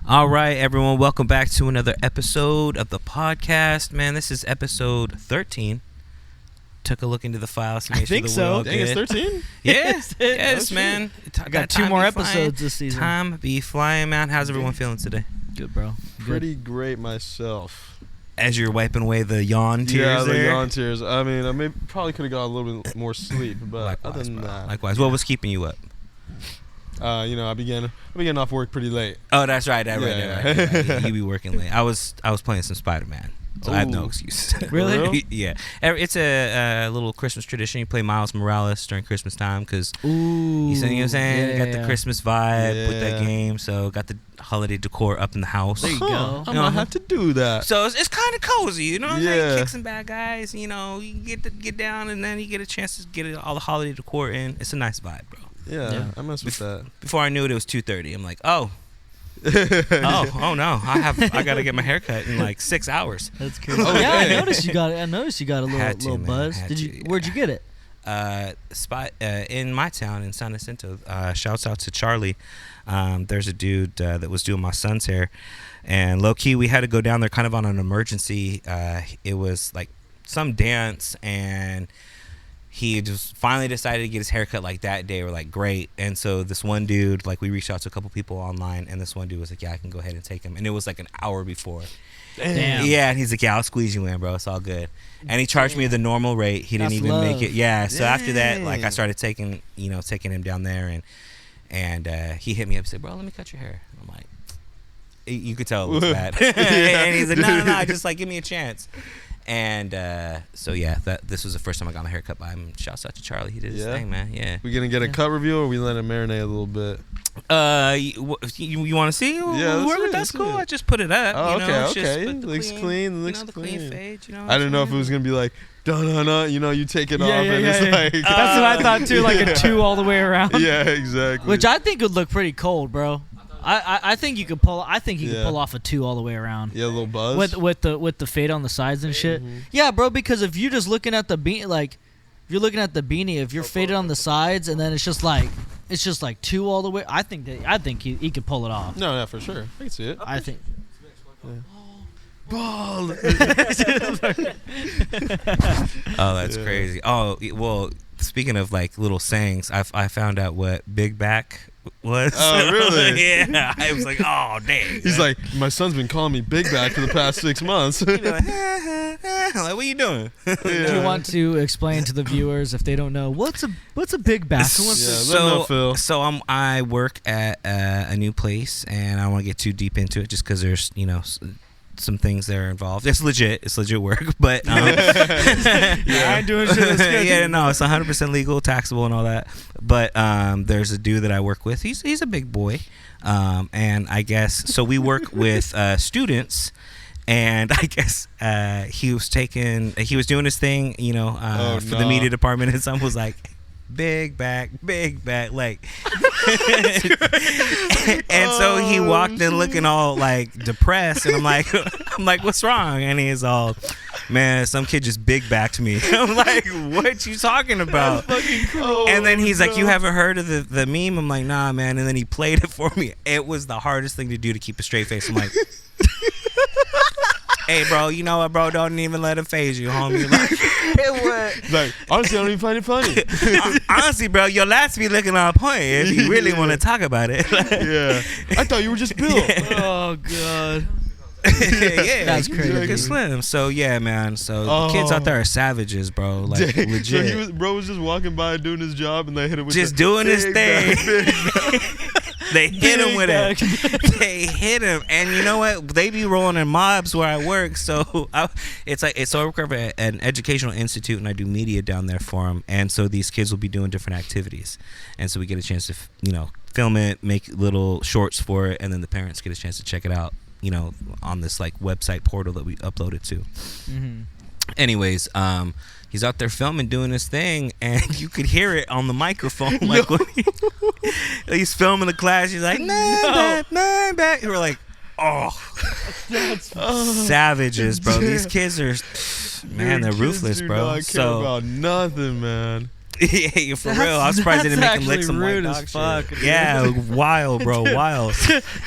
All right, everyone, welcome back to another episode of the podcast. Man, this is episode 13. Took a look into the files to make sure that we're all good. Dang, it's 13? Yes, man. I got 2 more episodes this season. Time be flying, man. How's everyone feeling today? Good, bro. Pretty great myself. As you're wiping away the yawn tears Yeah, the there? yawn tears. I mean, I probably could have got a little bit more sleep, but Likewise, other than bro. that. Likewise. What was keeping you up? I began off work pretty late. Oh, that's right. Right. Yeah. You be working late. I was playing some Spider-Man. So I have no excuse. Really? Yeah. It's a little Christmas tradition. You play Miles Morales during Christmas time because you know what I'm saying? Yeah, got the Christmas vibe with that game. So got the holiday decor up in the house. There you go. I might have to do that. So it's kind of cozy, you know what I'm saying? Yeah. Kick some bad guys, you know, you get down and then you get a chance to get all the holiday decor in. It's a nice vibe, bro. Yeah. I mess with that. Before I knew it was 2:30. I'm like, oh no! I gotta get my hair cut in like 6 hours. That's crazy. Yeah, I noticed you got a little buzz. Where'd you get it? Spot in my town in San Jacinto. Shouts out to Charlie. There's a dude that was doing my son's hair, and low key we had to go down there kind of on an emergency. It was like some dance, and he just finally decided to get his hair cut like that day. We're like, great. And so this one dude, like, we reached out to a couple people online, and this one dude was like, yeah, I can go ahead and take him. And it was like an hour before. Damn. Yeah, and he's like, yeah, I'll squeeze you in, bro. It's all good. And he charged me the normal rate. He didn't even make it. Yeah. So after that, like, I started taking him down there, and he hit me up and said, bro, let me cut your hair. I'm like, you could tell it was bad. And he's like, no, just like give me a chance. And so yeah, this was the first time I got my hair cut by him. Shouts out to Charlie. He did his thing, man. Yeah. We gonna get a cut review, or we let it marinate a little bit? You want to see? Yeah, that's cool. I just put it up. Oh, okay. It looks clean. Looks clean. Fade, I didn't know if it was gonna be like, you take it off, and it's like. That's what I thought too, like a 2 all the way around. Yeah, exactly. Which I think would look pretty cold, bro. I think you could pull. I think you could pull off a 2 all the way around. Yeah, a little buzz with the fade on the sides and shit. Mm-hmm. Yeah, bro. Because if you're just looking at the beanie, like if you're looking at the beanie, if you're faded on the sides and then it's just like 2 all the way. I think he could pull it off. No, yeah, for sure. I can see it. I think. Yeah. Ball. Oh, that's crazy. Oh, well, speaking of like little sayings, I found out what Big Back was. Oh, really? Yeah. I was like, oh, dang. He's like, my son's been calling me Big Back for the past 6 months. Like, like, what are you doing? Do you want to explain to the viewers if they don't know what's a big back? So I work at a new place, and I don't want to get too deep into it just because there's some things that are involved. It's legit work, but I ain't doing shit. Yeah, no, it's 100% legal, taxable, and all that. But there's a dude that I work with. He's a big boy, and I guess so. We work with students. And I guess he was doing his thing, for the media department, and someone was like, big back, like. And so he walked in looking all like depressed, and I'm like, what's wrong? And he's all, man, some kid just big backed me. I'm like, what you talking about? And then he's like, you haven't heard of the meme? I'm like, nah, man. And then he played it for me. It was the hardest thing to do to keep a straight face. I'm like. Hey, bro, you know what, bro? Don't even let it phase you, homie. Like, it was. Like, honestly, I don't even find it funny. Honestly, bro, your last be looking on point if you really want to talk about it. Yeah. I thought you were just Bill. Yeah. Oh, God. Yeah, that's crazy. Slim. So, yeah, man. So, the kids out there are savages, bro. Like, legit. So, bro was just walking by doing his job, and they hit him with just doing his thing. They hit him with it. They hit him, and you know what? They be rolling in mobs where I work. So I work for an educational institute, and I do media down there for them. And so these kids will be doing different activities, and so we get a chance to film it, make little shorts for it, and then the parents get a chance to check it out. On this like website portal that we upload it to. Mm-hmm. Anyways, he's out there filming, doing his thing, and you could hear it on the microphone. Like when he's filming the class, he's like, nine back. And we're like, savages, bro. These kids are, man, they're ruthless, bro. I care about nothing, man. Yeah, for real. I was surprised they didn't make him lick some white rude dog as fuck, shit. dude. Yeah, wild, bro, wild.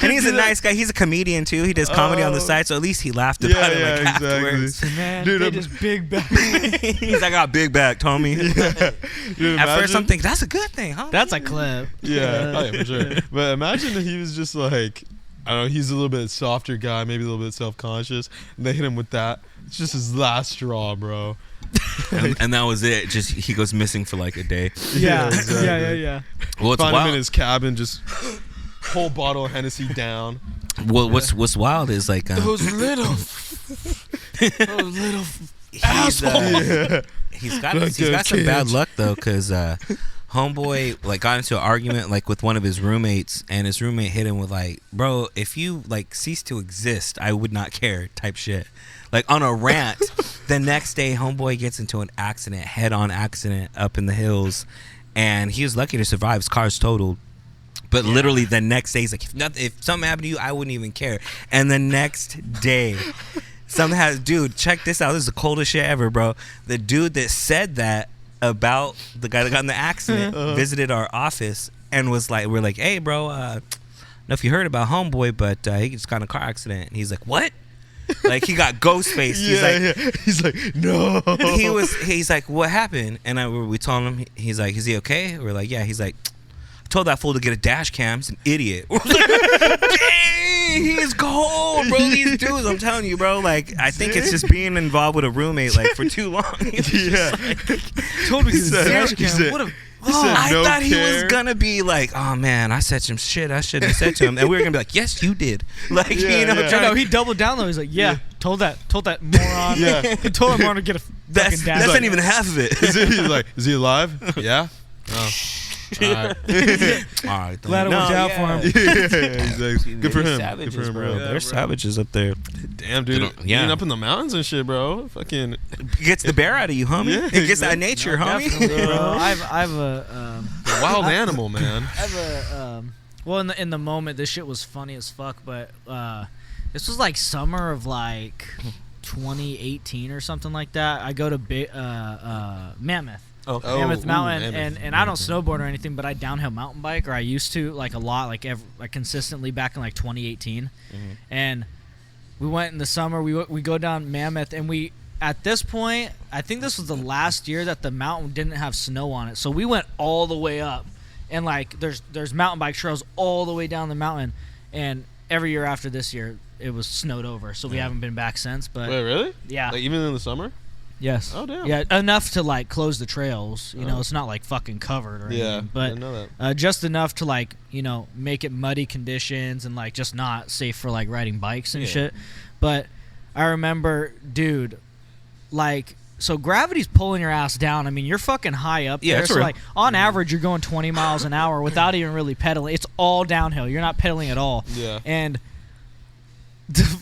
And he's a nice guy. He's a comedian too. He does comedy on the side, so at least he laughed about it like afterwards. Man, Dude, they just big back. He's like, I got big back, Tommy. Dude, At imagine- first, I'm thinking that's a good thing, huh? That's a clip. Yeah, oh, yeah, for sure. But imagine if he was just like, I don't know, he's a little bit softer guy, maybe a little bit self-conscious, and they hit him with that. It's just his last straw, bro. and that was it. Just he goes missing for like a day. Yeah, exactly. yeah. Well, it's Find him in wild. his cabin, just whole bottle of Hennessy down. Well, what's wild is like Those little assholes. Yeah. He's got Like some bad kids. luck though, because homeboy like got into an argument like with one of his roommates, and his roommate hit him with like, bro, if you like cease to exist, I would not care type shit. Like on a rant. The next day, homeboy gets into an accident, head-on accident up in the hills, and he was lucky to survive. His car's totaled. But literally the next day, he's like, if something happened to you, I wouldn't even care. And the next day, dude, check this out. This is the coldest shit ever, bro. The dude that said that about the guy that got in the accident visited our office and was like, we're like, hey, bro, I don't know if you heard about homeboy, but he just got in a car accident. And he's like, what? Like he got ghost faced. He's like, no. He's like, what happened? And we told him, he's like, is he okay? We're like, yeah. He's like, I told that fool to get a dash cam. He's an idiot. We're like, dang, he is cold, bro. These dudes, I'm telling you, bro. Like, I think it's just being involved with a roommate like for too long. Yeah. Told me to said- dash he cam. said- What a I no thought he was care. gonna be like, oh man, I said some shit I shouldn't have said to him, and we were gonna be like, yes, you did. Like, Yeah, you know, yeah. trying no, to- he doubled down though. He's like, yeah, told that moron. Yeah. He told him moron to get a fucking that's dash. not even half of it. He's like, is he alive? Yeah. Oh. All right. All right, Glad it worked out for him. Yeah, he's like, good for They're him. Savages, Good for him, bro. bro. They're savages up there. Damn, dude. Yeah. Being up in the mountains and shit, bro. Fucking. Gets the bear out of you, homie. Yeah, It gets exactly. that nature, homie. Definitely, bro. I've a Wild animal, man. I have a well in the moment this shit was funny as fuck, but this was like summer of like 2018 or something like that. I go to Mammoth. Mammoth Mountain, Mammoth. and I don't snowboard or anything, but I downhill mountain bike, or I used to like a lot, like consistently back in like 2018. And we went in the summer. We go down Mammoth, and we at this point, I think this was the last year that the mountain didn't have snow on it, so we went all the way up, and like there's mountain bike trails all the way down the mountain, and every year after this year it was snowed over, so we haven't been back since. But Wait, really? yeah, Like even in the summer? yes. Oh, damn. Yeah, enough to like close the trails. You know, Oh. it's not like fucking covered or Yeah. anything, I but didn't know that. just enough to like make it muddy conditions and like just not safe for like riding bikes and Yeah. shit. But I remember, dude, like. So gravity's pulling your ass down. I mean, you're fucking high up Yeah, there. it's So real. like on average, you're going 20 miles an hour without even really pedaling. It's all downhill. You're not pedaling at all. Yeah. And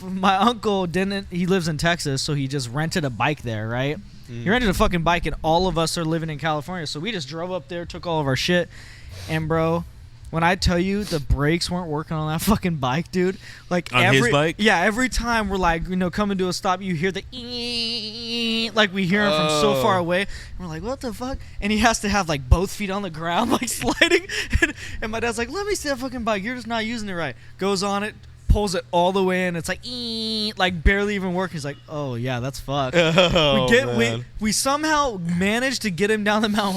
my uncle didn't. He lives in Texas, so he just rented a bike there, right? He rented a fucking bike, and all of us are living in California, so we just drove up there, took all of our shit, and bro, when I tell you the brakes weren't working on that fucking bike, dude, like On his bike? yeah, every time we're like, coming to a stop, you hear the like we hear him from so Oh. far away, and we're like, what the fuck? And he has to have like both feet on the ground, like sliding, and my dad's like, let me see that fucking bike, you're just not using it right. Goes on it, pulls it all the way in, it's like barely even working. He's like, oh yeah, that's fucked. Oh, man. We somehow managed to get him down the mountain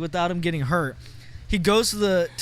without him getting hurt. He goes to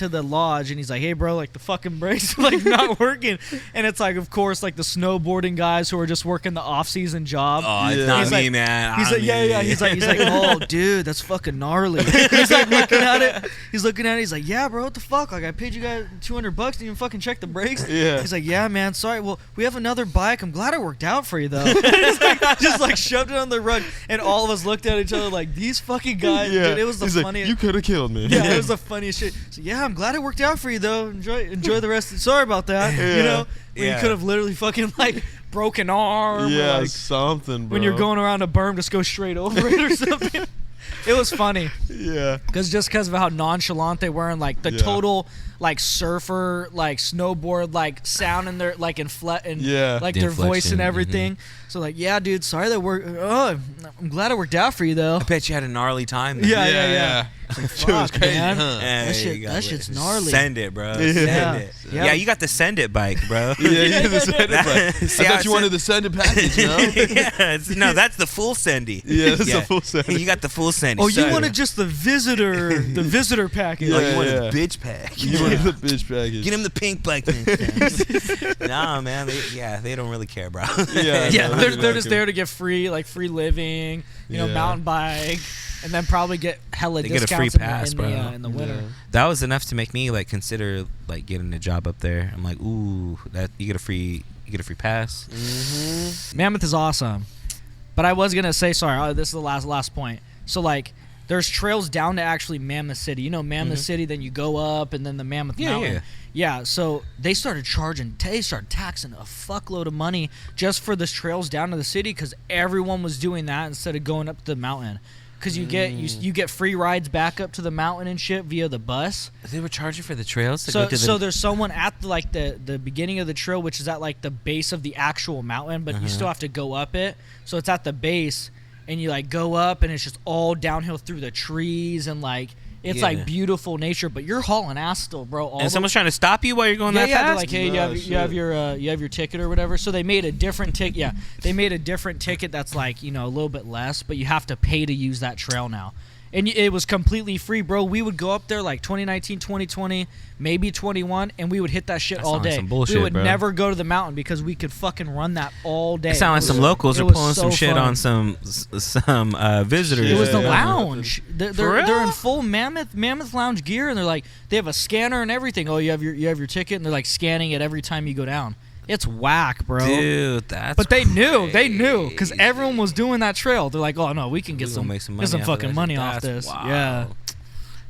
the lodge and he's like, hey bro, like the fucking brakes are like not working. And it's like, of course, like the snowboarding guys who are just working the off-season job. Oh, it's Yeah. not He's me, like- man. He's like, yeah. He's like, oh, dude, that's fucking gnarly. He's like looking at it. He's like, yeah, bro, what the fuck? Like, I paid you guys $200. Didn't even fucking check the brakes. Yeah. He's like, yeah, man, sorry. Well, we have another bike. I'm glad it worked out for you though. He's like, just like shoved it on the rug, and all of us looked at each other like, these fucking guys. Yeah. Dude, it was the He's like, funniest. you could have killed me. Yeah, it was the funniest shit. So yeah, I'm glad it worked out for you though. Enjoy the rest. Sorry about that. Yeah. You know, when Yeah. you could have literally fucking like broken arm. Yeah, or, like, something, bro. when you're going around a berm, just go straight over it or something. It was funny Yeah. because of how nonchalant they were, and like the Yeah. total like surfer, like snowboard, like sound in their like and Yeah. like The their voice and inflection, everything. So like, yeah, dude, sorry that worked. Oh, I'm glad it worked out for you though. I bet you had a gnarly time. Then. Yeah. Shit was Fuck, crazy, man. huh? Hey, That shit's gnarly. Send it, bro. Yeah. Send it. Yeah. Yeah, you got the send it bike, bro. Yeah, the send it bike. See, I I thought you wanted the send it package, you know? yeah, no, that's the full sendy. Yeah, that's the full send. You got the full sendy. Oh, you Sorry. wanted just the visitor package. Oh, you Yeah, wanted yeah. the bitch pack. You wanted the bitch package. Get him the pink bike thing. Nah, man. They don't really care, bro. Yeah, Yeah, no, they're just exactly. there to get free living, Yeah. mountain bike, and then probably get hella They get a discounts free pass, in bro. the winter. Yeah. That was enough to make me like consider like getting a job up there. I'm like, ooh, that you get a free pass. Mm-hmm. Mammoth is awesome, but I was gonna say, sorry, this is the last point. So like, there's trails down to actually Mammoth City. You know Mammoth City, then you go up, and then the Mammoth Mountain. Yeah, so they started taxing a fuckload of money just for the trails down to the city because everyone was doing that instead of going up to the mountain. Because you get free rides back up to the mountain and shit via the bus. They were charging for the trails to go to the. So there's someone at the beginning of the trail, which is at like the base of the actual mountain, but you still have to go up it. So it's at the base, and you like go up, and it's just all downhill through the trees and like. It's like beautiful nature, but you're hauling ass still, bro. And someone's trying to stop you while you're going that they're fast. like, hey, you have your ticket or whatever. So they made a different ticket. Yeah, they made a different ticket that's like a little bit less, but you have to pay to use that trail now. And it was completely free, bro. We would go up there like 2019, 2020, maybe 21, and we would hit that shit That all sounds like day. some bullshit, we would bro. never go to the mountain because we could fucking run that all day. It sounds like some locals it are was pulling so some shit fun. on some visitors. It was the Yeah. lounge. They're real? in full mammoth lounge gear, and they're like they have a scanner and everything. Oh, you have your ticket, and they're like scanning it every time you go down. It's whack, bro. Dude, that's. But they knew, crazy. because everyone was doing that trail. They're like, oh no, we can get We some, gonna make some get some money off of fucking that money shit. off That's this. wild. Yeah,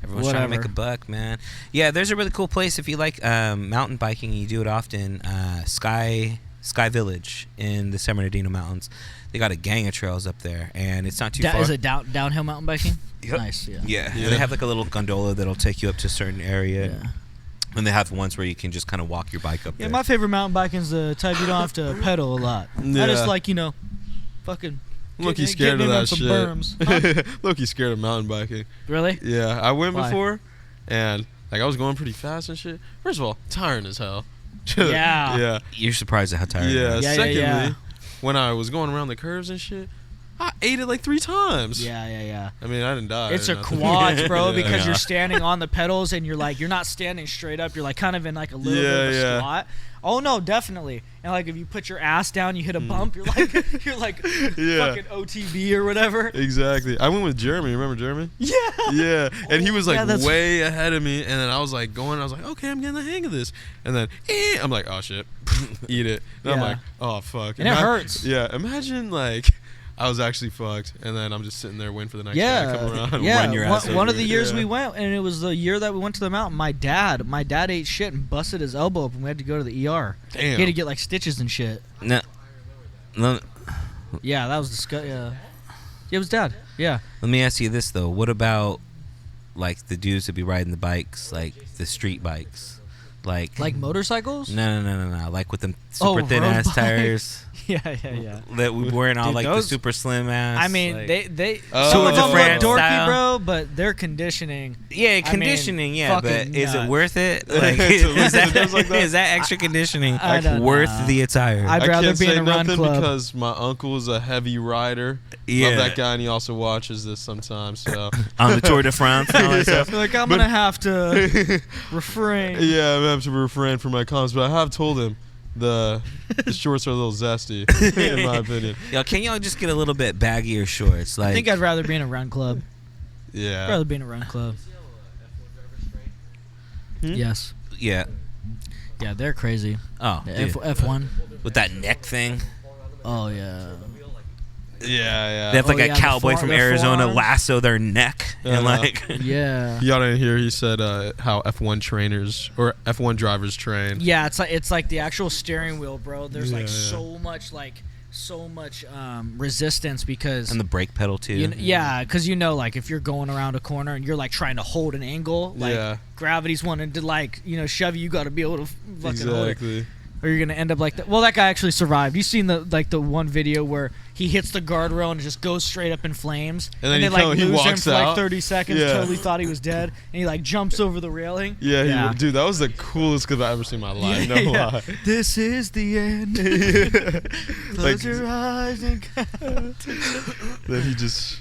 Everyone's trying to make a Whatever. buck, man. Yeah, there's a really cool place if you like mountain biking and you do it often. Sky Village in the San Bernardino Mountains. They got a gang of trails up there, and it's not too far. Is it downhill mountain biking? Yep. Nice. Yeah. Yeah. Yeah. They have like a little gondola that'll take you up to a certain area. Yeah. And they have ones where you can just kind of walk your bike up Yeah, there. my favorite mountain biking is the type you don't have to pedal a lot. I Yeah. just like fucking. Loki getting scared of in on that some shit. berms. Huh? Loki scared of mountain biking. Really? Yeah, I went Why? before, and like I was going pretty fast and shit. First of all, tiring as hell. Yeah. Yeah. You're surprised at how tired you Yeah. are. Yeah, Secondly, yeah. when I was going around the curves and shit, I ate it like 3 times. Yeah. I mean, I didn't die. It's or a nothing. quad, bro, Yeah. because Yeah. you're standing on the pedals and you're not standing straight up. You're like kind of in like a little bit of a Yeah. squat. Oh no, definitely. And like if you put your ass down, you hit a bump. You're like Yeah. fucking OTB or whatever. Exactly. I went with Jeremy. Remember Jeremy? Yeah. Yeah. And he was like Yeah, that's- way ahead of me. And then I was like going. I was like, okay, I'm getting the hang of this. And then I'm like, oh shit, eat it. And I'm Yeah. like, oh fuck. And it hurts. Yeah. Imagine like I was actually fucked, and then I'm just sitting there waiting for the next guy to come around. Yeah. run your ass One of over. the years Yeah. we went, and it was the year that we went to the mountain. My dad ate shit and busted his elbow up, and we had to go to the ER. Damn. He had to get like stitches and shit. No. Yeah, that was disgusting. Yeah, it was dad. Yeah. Let me ask you this though: what about like the dudes that be riding the bikes, like the street bikes, like Motorcycles? no, like with them Oh, super thin road ass bikes. tires Yeah. that we wearing all Dude, like those- the super slim ass. I mean, like, they Oh. some of Tour de them look France dorky, style. bro, but their conditioning. yeah, conditioning, yeah, but fucking is it nuts. worth it? Like, To is listen to things like that? is that extra conditioning I don't worth know. the attire? I'd I rather can't be in say a run nothing club. because my uncle is a heavy rider. Yeah. Love that guy, and he also watches this sometimes. So On the Tour de France and all that Yeah. stuff. Like I'm gonna have to refrain. yeah, I'm gonna have to refrain from my comments, but I have told him the shorts are a little zesty, in my opinion. Yo, can y'all just get a little bit baggier shorts? Like, I think I'd rather be in a run club. I'd Yeah. rather be in a run club. Hmm? Yes. yeah. Yeah, they're crazy. Oh, Yeah, dude. F1. With that neck thing. Oh yeah. Yeah, They have like Oh, a yeah, the cowboy from their Arizona forearms. lasso their neck and Uh-huh. like Yeah. Y'all didn't hear he said how F1 trainers or F1 drivers train. Yeah, it's like the actual steering wheel, bro. There's like Yeah, yeah. so much like so much resistance because And the brake pedal too. yeah, because like if you're going around a corner and you're like trying to hold an angle, like gravity's wanting to like shove you. You got to be able to fucking hold it, or you're gonna end up like that. Well, that guy actually survived. You seen the one video where he hits the guardrail and it just goes straight up in flames, and then they like he lose walks him for out. like 30 seconds. Totally thought he was dead, and he like jumps over the railing. Dude, that was the coolest clip I've ever seen in my life. No lie. This is the end. Close your eyes and then he just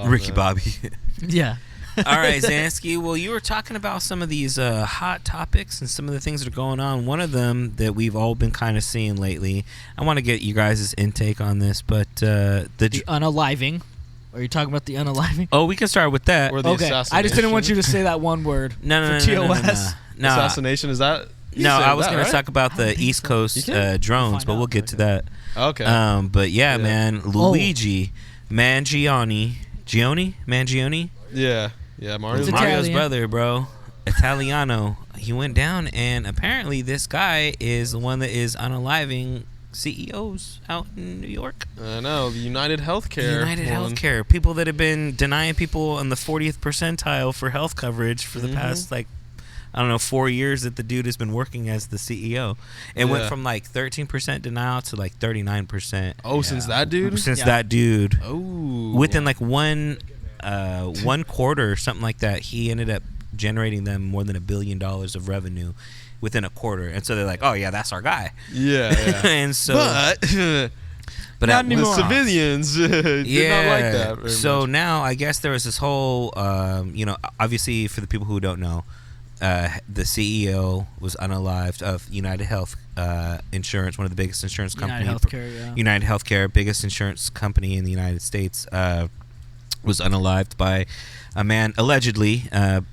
Ricky Bobby. yeah. All right, Zansky. Well, you were talking about some of these hot topics and some of the things that are going on. One of them that we've all been kind of seeing lately. I want to get you guys' intake on this, but the unaliving. Are you talking about the unaliving? Oh, we can start with that. Or the assassination. I just didn't want you to say that one word. No, TOS. No. Assassination, is that? No, I was going right? to talk about the East Coast drones, but we'll get to that. Okay. But yeah, man, Luigi Mangione. Yeah, Mario's It's Mario's Italian. brother, bro. Italiano. He went down, and apparently this guy is the one that is unaliving CEOs out in New York. I know, the United Healthcare. Healthcare. People that have been denying people on the 40th percentile for health coverage for the past, 4 years that the dude has been working as the CEO. It went from 13% denial to 39%. Oh, since that dude? Since that dude. Oh. Within one quarter or something like that, he ended up generating them more than $1 billion of revenue within a quarter. And so they're like, oh yeah, that's our guy. Yeah. And so but not the anymore. civilians did not like that very much. Now I guess there was this whole obviously for the people who don't know, the CEO was unalived of United Health Insurance, one of the biggest insurance companies. United Healthcare, biggest insurance company in the United States, was unalived by a man allegedly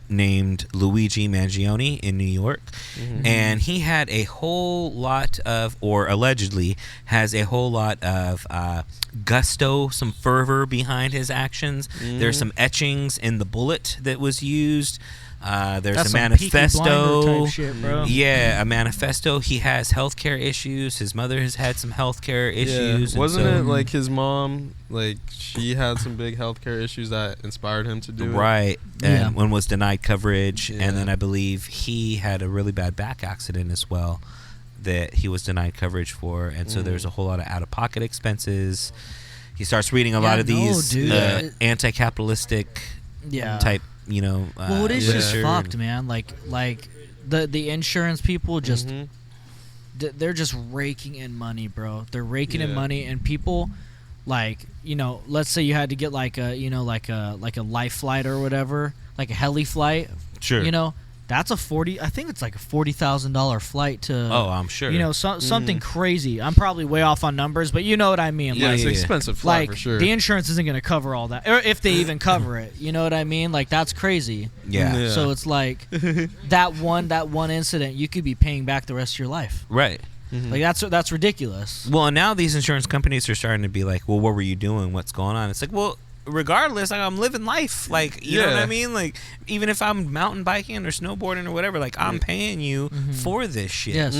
named Luigi Mangione in New York. And he had a whole lot of, or allegedly has a whole lot of gusto, some fervor behind his actions. There's some etchings in the bullet that was used. There's That's a some Peaky manifesto. Blinder type shit, bro. Yeah, a manifesto. He has healthcare issues. His mother has had some healthcare issues. Yeah. Wasn't it like his mom, she had some big healthcare issues that inspired him to do it? Right. And one was denied coverage. And then I believe he had a really bad back accident as well that he was denied coverage for. And so there's a whole lot of out-of-pocket expenses. He starts reading a lot of these anti-capitalistic type, well, it is just fucked, man. Like the insurance people just they're just raking in money, bro. They're raking in money, and people let's say you had to get like a life flight or whatever, like a heli flight. Sure. That's I think it's like a $40,000 flight to. Oh, I'm sure. Something crazy. I'm probably way off on numbers, but you know what I mean. Yeah, it's an expensive flight for sure. The insurance isn't going to cover all that, or if they even cover it. You know what I mean? Like that's crazy. Yeah. So it's like that one incident, you could be paying back the rest of your life. Right. Like that's ridiculous. Well, now these insurance companies are starting to be like, well, what were you doing? What's going on? It's like, well, regardless, I'm living life. You know what I mean? Like, even if I'm mountain biking or snowboarding or whatever, I'm paying you for this shit. Yes.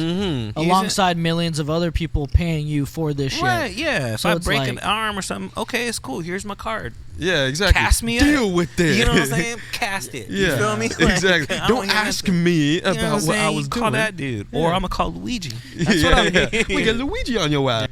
Alongside millions of other people paying you for this shit. Right, yeah. If So I it's break like- an arm or something, okay, it's cool. Here's my card. Yeah, exactly. Cast me Deal up. with it. You know what I'm saying? Cast it. Yeah, You feel me? exactly. I Don't hear ask nothing. me about You know what I I'm was saying? doing. Call that dude. Or I'm going to call Luigi. That's what I'm We get Luigi on your ass.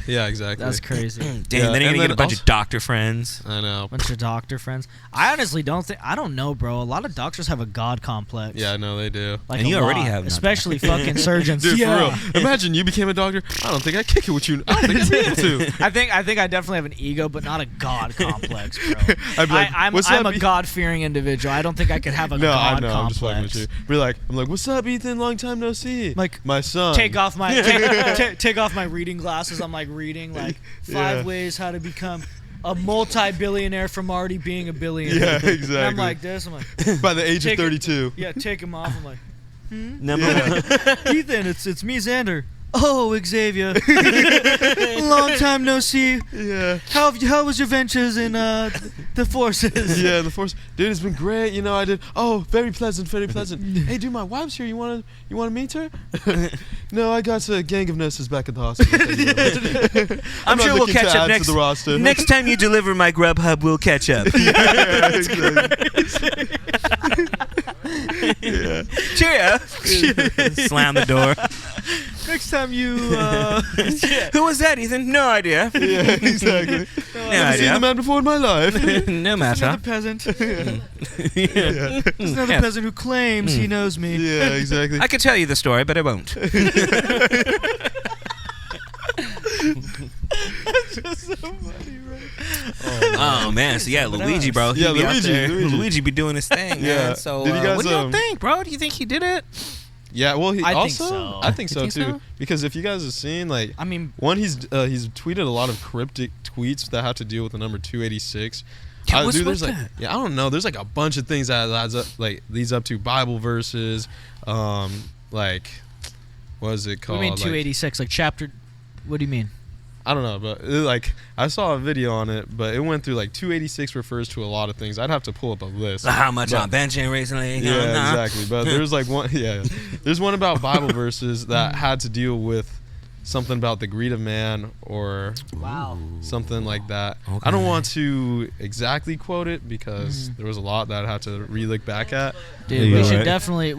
Yeah, exactly. That's crazy. Dang, Yeah, then you're and going to get then a bunch also- of doctor friends. I know. Bunch of doctor friends. I honestly don't know, bro. A lot of doctors have a god complex. Yeah, I know they do. Like And a you already lot, have none. especially fucking surgeons. Dude, Yeah. for real. Imagine you became a doctor. I don't think I'd kick it with you. I don't think I'd be able to. I think I definitely have an ego, but not a god complex, bro. I'd be like, I'm "What's a up, E-" god fearing individual. I don't think I could have a No, I god know. I'm just fucking complex. with you. I'm like, what's up, Ethan? Long time no see. Like, my son. Take off my take off my reading glasses. I'm like reading 5 ways how to become a multi-billionaire from already being a billionaire. Yeah, exactly. And I'm like this. I'm like, By the age of Take it- 32. yeah, take him off. I'm like, Number Yeah. one. Ethan, it's me, Xander. "Oh, Xavier, long time no see. Yeah. How was your ventures in the forces?" Yeah, the force, dude. It's been great. You know, I did. Oh, very pleasant, very pleasant. Hey, dude, my wife's here. You wanna meet her? No, I got a gang of nurses back at the hospital. I'm sure we'll catch up next. To the roster. Next time you deliver my Grubhub, we'll catch up. Yeah, exactly. Yeah. Cheerio. Slam the door. Next time you, Who was that, Ethan? No idea. Yeah, exactly. No I've seen the idea. man before in my life. No another matter. peasant. Yeah. There's another Yes. peasant who claims he knows me. Yeah, exactly. I could tell you the story, but I won't. Oh man, so yeah, Luigi, bro. He Yeah, be out Luigi, there. Luigi. Luigi be doing his thing, Yeah. man. So Did you guys, what do y'all think, bro? Do you think he did it? Yeah, well, he I think also, so. I think You so think too. so? Because if you guys have seen, like, I mean, one, he's tweeted a lot of cryptic tweets that have to deal with the number 286. Yeah, what's there's with like, that? yeah, I don't know. There's like a bunch of things that adds up, like leads up to Bible verses, like, what is it what called? do you mean Like, 286? Like chapter? What do you mean? I don't know, but like I saw a video on it, but it went through like 286 refers to a lot of things. I'd have to pull up a list. How much But- on benching recently? Yeah, exactly. But there's like one, yeah, there's one about Bible verses that had to deal with something about the greed of man or Wow. something like that. Okay. I don't want to exactly quote it because there was a lot that I had to re-look back at. Dude, Yeah, we right. should definitely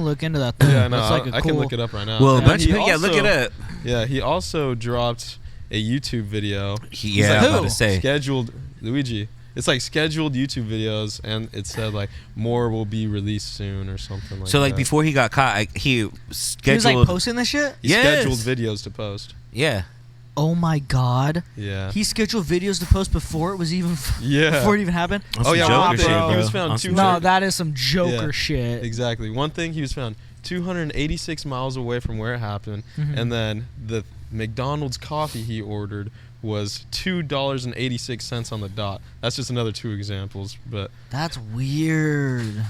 look into that. Thing. Yeah, no, That's like a I cool. can look it up right now. Well, And bunch of he people, yeah, look it also- up. Yeah, he also dropped a YouTube video. Yeah, like, I'm about who? to say. Scheduled Luigi. It's like scheduled YouTube videos, and it said like more will be released soon or something like that. So like before he got caught, he He was scheduled. like posting this shit. he Yes. scheduled videos to post. Yeah. Oh my god. Yeah. He scheduled videos to post before it was even Yeah. before it even happened. On Oh, some yeah, Joker one thing, shit, he bro. was found On two- some No, Joker- that is some Joker Yeah. shit. Exactly. One thing, he was found 286 miles away from where it happened, Mhm. and then the McDonald's coffee he ordered was $2.86 on the dot. That's just another two examples, but That's weird.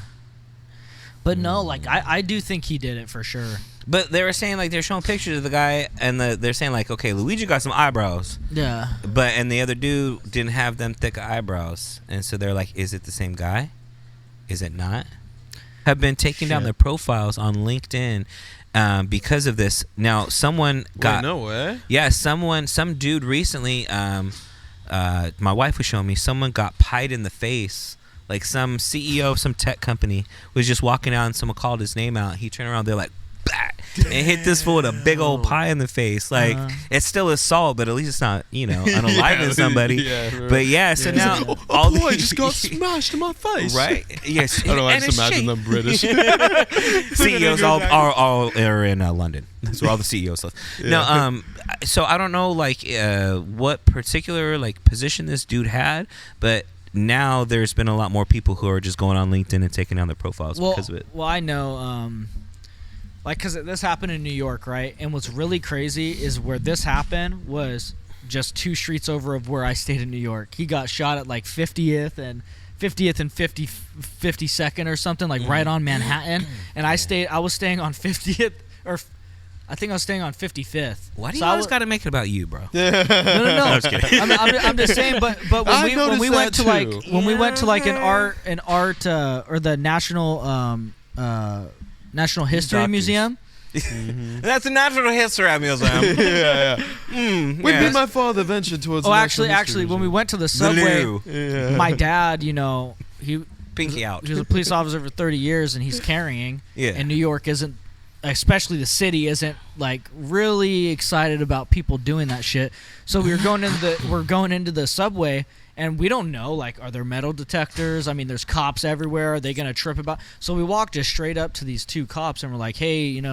But no, like I do think he did it for sure. But they were saying like they're showing pictures of the guy, and they're saying like, okay, Luigi got some eyebrows, Yeah. and the other dude didn't have them thick eyebrows, and so they're like, is it the same guy? Is it not? Have been taking down Shit. their profiles on LinkedIn because of this. Now, someone got wait, no way. yeah, some dude recently. My wife was showing me someone got pied in the face. Like some CEO of some tech company was just walking out and someone called his name out. He turned around, they're like, bah, and hit this fool with a big old pie in the face. Like it's still assault, but at least it's not, unaliving somebody. Yeah, right. But yeah, so He's now like, all boy, I the- just got smashed in my face. right? Yes. I don't know. I And just it's imagine shake. them British. CEOs all are in London. That's where all the CEOs live. Yeah. No, so I don't know like what particular like position this dude had, but now there's been a lot more people who are just going on LinkedIn and taking down their profiles because of it. Well, I know, like, because this happened in New York, right? And what's really crazy is where this happened was just 2 streets over of where I stayed in New York. He got shot at like 50th and 52nd or something, like right on Manhattan. And I was staying on 50th, or I think I was staying on 55th. Why do you So I always wa- got to make it about you, bro? No. I was kidding. I'm just saying, but I've when we noticed went to that like too. when we went to like an art or the National History Doctors. Museum. That's a natural history museum. yeah. Mm, When yeah. did my father venture towards? Oh, the National actually, History when we Museum? went to the subway, Lou. Yeah. my dad, he Pinky out. he was a police officer for 30 years, and he's carrying. Yeah. And New York isn't, especially the city, isn't like really excited about people doing that shit. So we're going into the subway, and we don't know, like, are there metal detectors? I mean, there's cops everywhere. Are they gonna trip about? So we walked just straight up to these 2 cops, and we're like, hey, I'm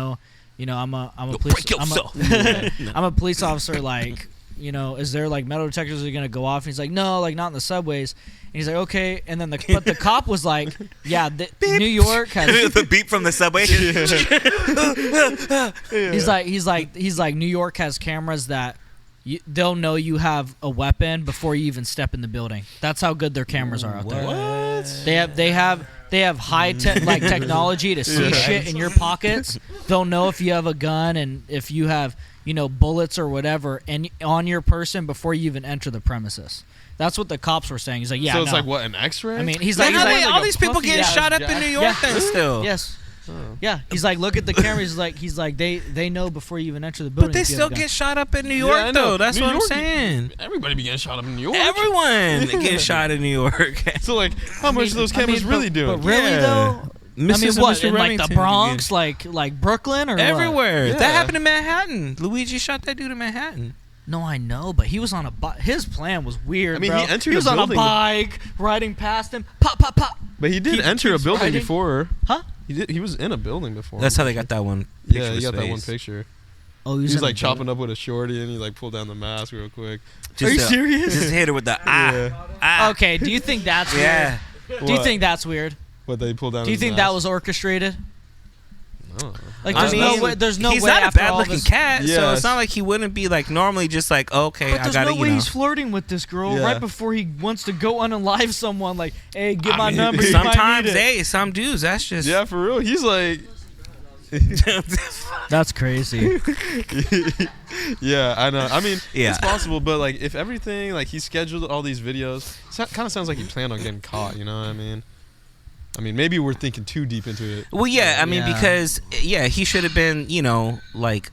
a police. break yourself. I'm a police officer. Like, is there like metal detectors that are gonna go off? And he's like, no, like not in the subways. And he's like, okay. And then the cop was like, yeah, New York has. the beep from the subway. He's like, New York has cameras that they'll know you have a weapon before you even step in the building. That's how good their cameras are out there. What? They have They have high like technology to see shit in your pockets. They'll know if you have a gun and if you have, bullets or whatever and on your person before you even enter the premises. That's what the cops were saying. He's like, yeah. So it's like what, an X-ray? I mean, he's Then like, how all these people getting shot up in New York then still? Yes. Oh. Yeah. He's like, look at the cameras. He's like, they know before you even enter the building. But they still get shot up in New York though. That's New what York, I'm saying. Everybody be getting shot up in New York. Everyone getting shot in New York. So like, how much are those cameras really doing? But really though. Mrs. What, in like Remington the Bronx, like Brooklyn, or everywhere? Yeah. That happened in Manhattan. Luigi shot that dude in Manhattan. No, I know, but he was on a bike. His plan was weird. I mean, bro. he entered He was a on a building. bike, riding past him. Pop, pop, pop. But he did enter a building riding. before. Huh? He was in a building before. That's how they got that one picture. Yeah, of he his got that one face. picture. Oh, He he was in like a chopping building. up with a shorty, and he like pulled down the mask real quick. Are you serious? Just hit her with the Yeah. Okay, do you think that's Yeah. weird? Do you What? think that's weird? What they pulled down? Do you his think mask? that was orchestrated? No. Like, I there's mean, no way. There's no he's way not a after bad all looking this. cat, so Yes. it's not like he wouldn't be like normally just like, okay, But I there's gotta, no way he's flirting with this girl Yeah. right before he wants to go unalive someone. Like, hey, get I my mean, number. You might sometimes, need it. hey, some dudes, that's just. Yeah, for real. He's like, That's crazy. yeah, I know. I mean, Yeah. it's possible, but like, if everything, like, he scheduled all these videos, kind of sounds like he planned on getting caught. You know what I mean? I mean, maybe we're thinking too deep into it. Well, yeah, I mean, Yeah. because he should have been, like,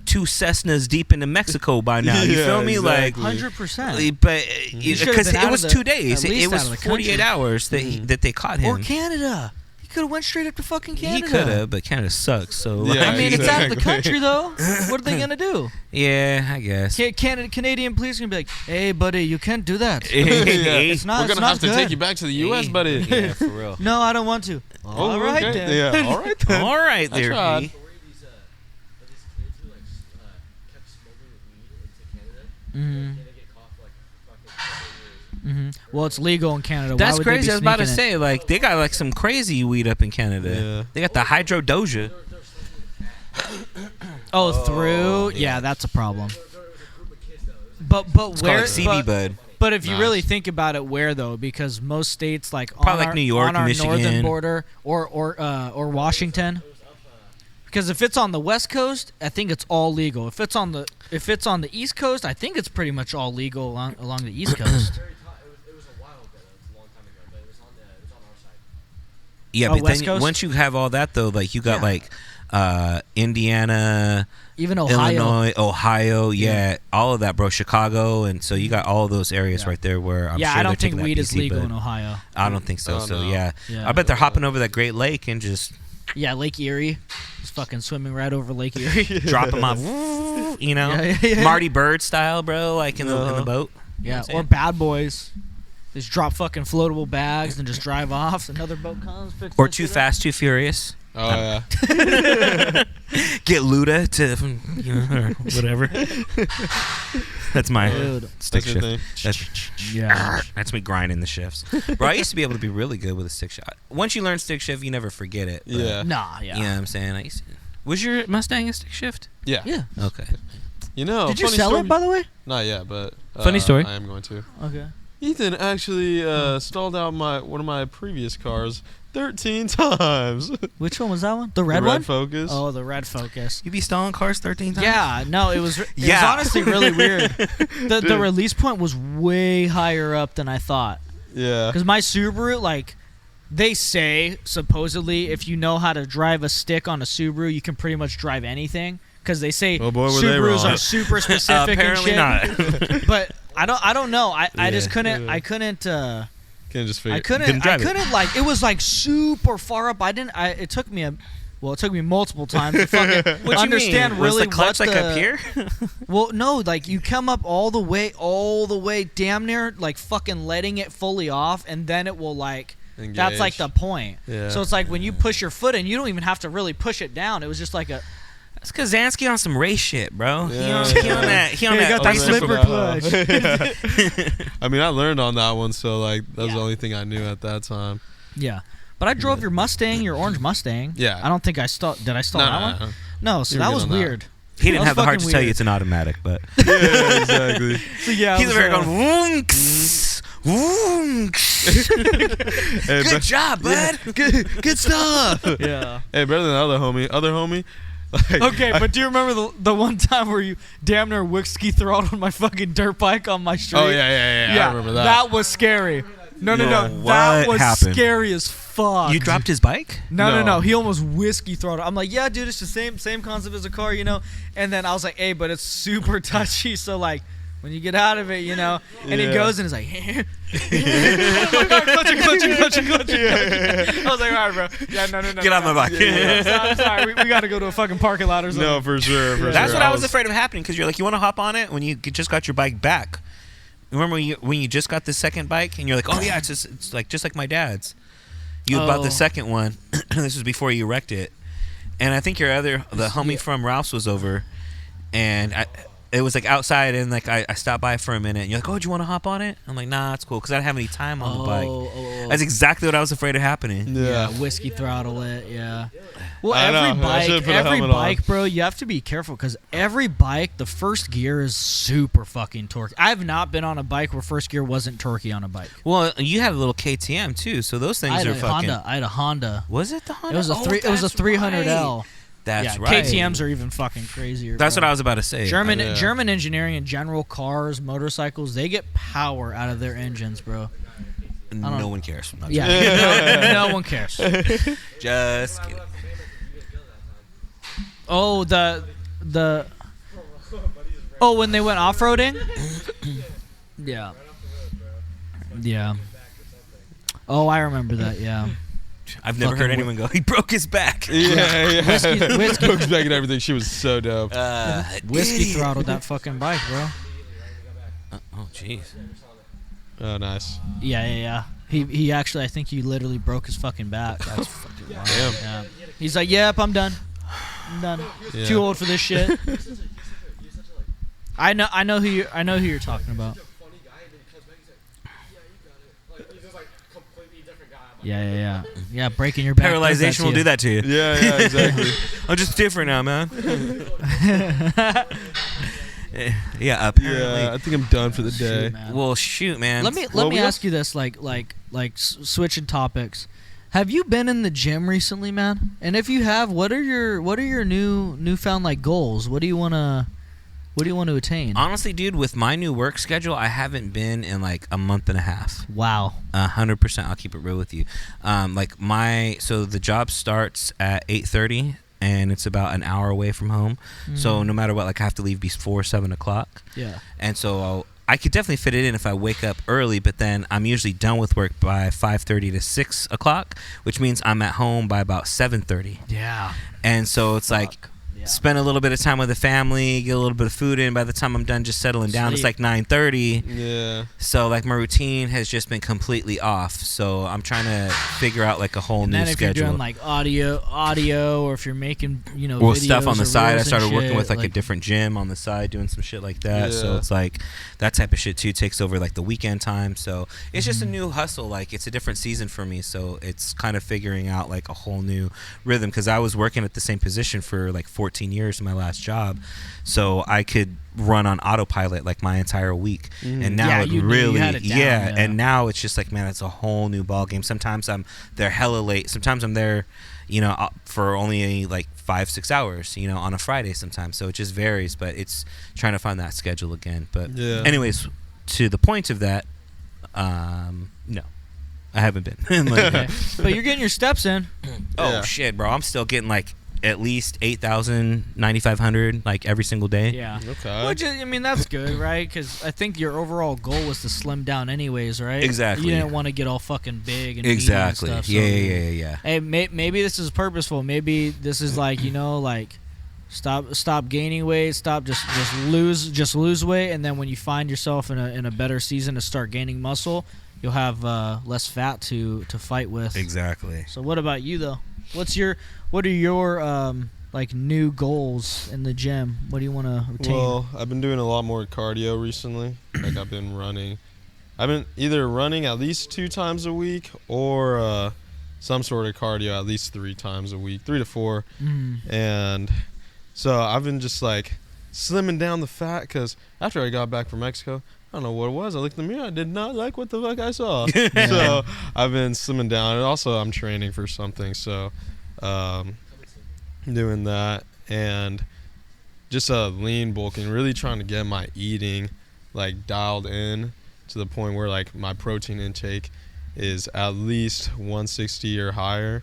2 Cessnas deep into Mexico by now. You Yeah, feel me? exactly. 100%. But should've because been out it of was the- 2 days, at least it was out of the 48 country. hours that they caught him. Or Canada. He could have went straight up to fucking Canada. He could have, but Canada sucks. So Yeah, I mean, it's out of the exactly. country though. What are they gonna do? yeah, I guess. Canadian police gonna be like, "Hey, buddy, you can't do that." Yeah. It's not. We're it's gonna not have to good. take you back to the U.S., buddy. Yeah, for real. No, I don't want to. Oh, All right okay. then. Yeah, all right then. All right, I there. tried. B. These kids who kept smoking weed into Canada, Mhm. and they get caught for like fucking 7 years. Well, it's legal in Canada. Why That's would they crazy. be I was about to sneaking it? say, like, they got like some crazy weed up in Canada. Yeah. They got the Hydro Doja. Oh, through. Yeah, that's a problem. But It's where? called CB Bud. But if you Nice. really think about it, where though? Because most states, like Probably on like our, New York, on our northern Michigan. border, or Washington. Because if it's on the West Coast, I think it's all legal. If it's on the East Coast, I think it's pretty much all legal along the East Coast. It was a while ago. It was a long time ago, but it was on our side. Yeah, Oh, but West then Coast? once you have all that though, like you got Yeah. like Indiana, Even Ohio. Illinois, Ohio, yeah, all of that, bro. Chicago, and so you got all of those areas Yeah. right there where I'm yeah, sure I they're don't think taking that weed is easy, legal but in Ohio. I don't think so. Oh, So no. yeah. Yeah. I bet they're hopping over that Great Lake and just Yeah, Lake Erie. Just fucking swimming right over Lake Erie. drop them off, you know, Yeah. Marty Bird style, bro, like in the boat. You know Yeah, what I'm or saying? Bad Boys. Just drop fucking floatable bags and just drive off. Another boat comes. Picks Or that Too shit up. Fast, Too Furious. Oh yeah. Get Luda to, you know, or whatever. That's my Dude. stick That's your shift. thing. That's, Yeah. that's me grinding the shifts. Bro, I used to be able to be really good with a stick shift. Once you learn stick shift, you never forget it. but- Yeah. Nah, yeah. You know what I'm saying? I used to, was your Mustang a stick shift? Yeah. Yeah. Okay. You know. Did you funny sell story- it, by the way? Not yet, but Funny story. I am going to. Okay. Ethan actually stalled out one of my previous cars 13 times. Which one was that one? The The red one? Focus. Oh, the red Focus. You be stalling cars 13 times? Yeah, no, it was Yeah. honestly really weird. The release point was way higher up than I thought. Yeah. Because my Subaru, like, they say supposedly if you know how to drive a stick on a Subaru, you can pretty much drive anything. Because they say Oh boy, were they Subarus wrong. are super specific Apparently and shit. not. But I don't know. I just Yeah. couldn't. Yeah. I couldn't. Can't just figure. I couldn't. Couldn't drive I couldn't like. It was like super far up. It took me it took me multiple times to fucking What you understand mean? really Was the clutch what like the, up here? Well, no, like you come up all the way, damn near like fucking letting it fully off, and then it will like. Engage. That's like the point. Yeah. So it's like when you push your foot in, you don't even have to really push it down. It was just like a. That's because Zansky on some race shit, bro. He Yeah. on that. He on Hey, that. got that oyster slipper from- clutch. I mean, I learned on that one, so like that was Yeah. the only thing I knew at that time. Yeah, but I drove your Mustang, your orange Mustang. Yeah. I don't think I stole. Did I stall No, that no, one? no. No, so You were that good was on that. weird. He didn't That was have the heart to fucking tell you weird. it's an automatic, but Yeah, exactly. So yeah, he's over here going, woonks, woonks. Hey, Good job, bud. good stuff. Yeah. Hey, better than the other homie. Like, Okay, but do you remember the one time where you damn near whiskey throttled my fucking dirt bike on my street? Oh yeah. I remember that. That was scary. No. What That was happened? scary as fuck. You dropped his bike? No. No. He almost whiskey throttled. I'm like, yeah, dude, it's the same concept as a car, you know. And then I was like, hey, but it's super touchy, so like when you get out of it, you know. And he Yeah. goes and he's like, clutching. I was like, all right, bro. Yeah, no. Get on my bike. I'm sorry. We got to go to a fucking parking lot or something. No, for sure. That's what I was afraid of happening because you're like, you want to hop on it when you just got your bike back. Remember when you just got the second bike and you're like, oh yeah, it's like just like my dad's. You had bought the second one. This was before you wrecked it, and I think the homie from Ralph's was over, and it was like outside, and like I stopped by for a minute, and you're like, oh, do you want to hop on it? I'm like, nah, it's cool because I don't have any time on the bike. That's exactly what I was afraid of happening. Yeah, whiskey throttle it. Yeah. Well, I every know. I should've put a every helmet on. bike, bro, you have to be careful because every bike, the first gear is super fucking torquey. I have not been on a bike where first gear wasn't torquey on a bike. Well, you had a little KTM too, so those things I are fucking. had a Honda. Was it the Honda? It was a It was a 300L. That's yeah, right. KTMs are even fucking crazier. That's bro. what I was about to say. German engineering in general, cars, motorcycles, they get power out of their engines, bro. No one cares. Not Yeah, no one cares. just kidding. Oh, when they went off-roading? Yeah. Yeah. Oh, I remember that, yeah. I've never heard anyone go, he broke his back. Yeah. Whiskey. Brooks back and everything. She was so dope. Whiskey throttled that fucking bike, bro. Oh, jeez. Oh, nice. Yeah. He actually, I think he literally broke his fucking back. That's fucking wild. Damn. Yeah. He's like, yep, I'm done. Yeah. Too old for this shit. I know who you're talking about. Yeah, breaking your back. Paralyzation will do that to you. Yeah, exactly. I'm just different now, man. Yeah, apparently. Yeah, I think I'm done for the day. Shoot, man. Well, shoot, man. Let me ask you this, like switching topics. Have you been in the gym recently, man? And if you have, what are your newfound like goals? What do you wanna attain? Honestly, dude, with my new work schedule, I haven't been in like a month and a half. Wow. 100%. I'll keep it real with you. So the job starts at 8:30. And it's about an hour away from home. So no matter what, like I have to leave before 7 o'clock. Yeah. And so I could definitely fit it in if I wake up early, but then I'm usually done with work by 5:30 to 6 o'clock, which means I'm at home by about 7:30. Yeah. And so it's like spend a little bit of time with the family, get a little bit of food in. By the time I'm done just settling down, it's like 9:30. Yeah. So like my routine has just been completely off. So I'm trying to figure out like a whole new And then if schedule. you're doing like audio, or if you're making Well, stuff on the videos or side. I reels started and working shit, with like a different gym on the side, doing some shit like that. So Yeah. it's like that type of shit too takes over like the weekend time. So it's just a new hustle. Like it's a different season for me. So it's kind of figuring out like a whole new rhythm because I was working at the same position for like 14 years in my last job. So I could run on autopilot like my entire week. And now Yeah, it you really, had it down, yeah. And now it's just like, man, it's a whole new ball game. Sometimes I'm there hella late. Sometimes I'm there, for only like 5-6 hours, on a Friday sometimes. So it just varies, but it's trying to find that schedule again. But anyways, to the point of that, no, I haven't been. Okay. But you're getting your steps in. Oh shit, bro! I'm still getting like at least 8,000, 9,500 like every single day. Yeah. Okay. Which is, that's good, right? Because I think your overall goal was to slim down, anyways, right? Exactly. You didn't want to get all fucking big and Exactly. meaty and stuff. Yeah. Hey, maybe this is purposeful. Maybe this is like stop gaining weight. Stop just lose weight, and then when you find yourself in a better season to start gaining muscle, you'll have less fat to fight with. Exactly. So what about you though? What are your like new goals in the gym? What do you want to attain? Well, I've been doing a lot more cardio recently. Like I've been running. I've been either running at least 2 times a week or some sort of cardio at least 3 times a week, 3 to 4. And so I've been just like slimming down the fat because after I got back from Mexico, I don't know what it was. I looked in the mirror. I did not like what the fuck I saw. So I've been slimming down. And also, I'm training for something. So doing that. And just lean bulking. Really trying to get my eating like dialed in to the point where like my protein intake is at least 160 or higher.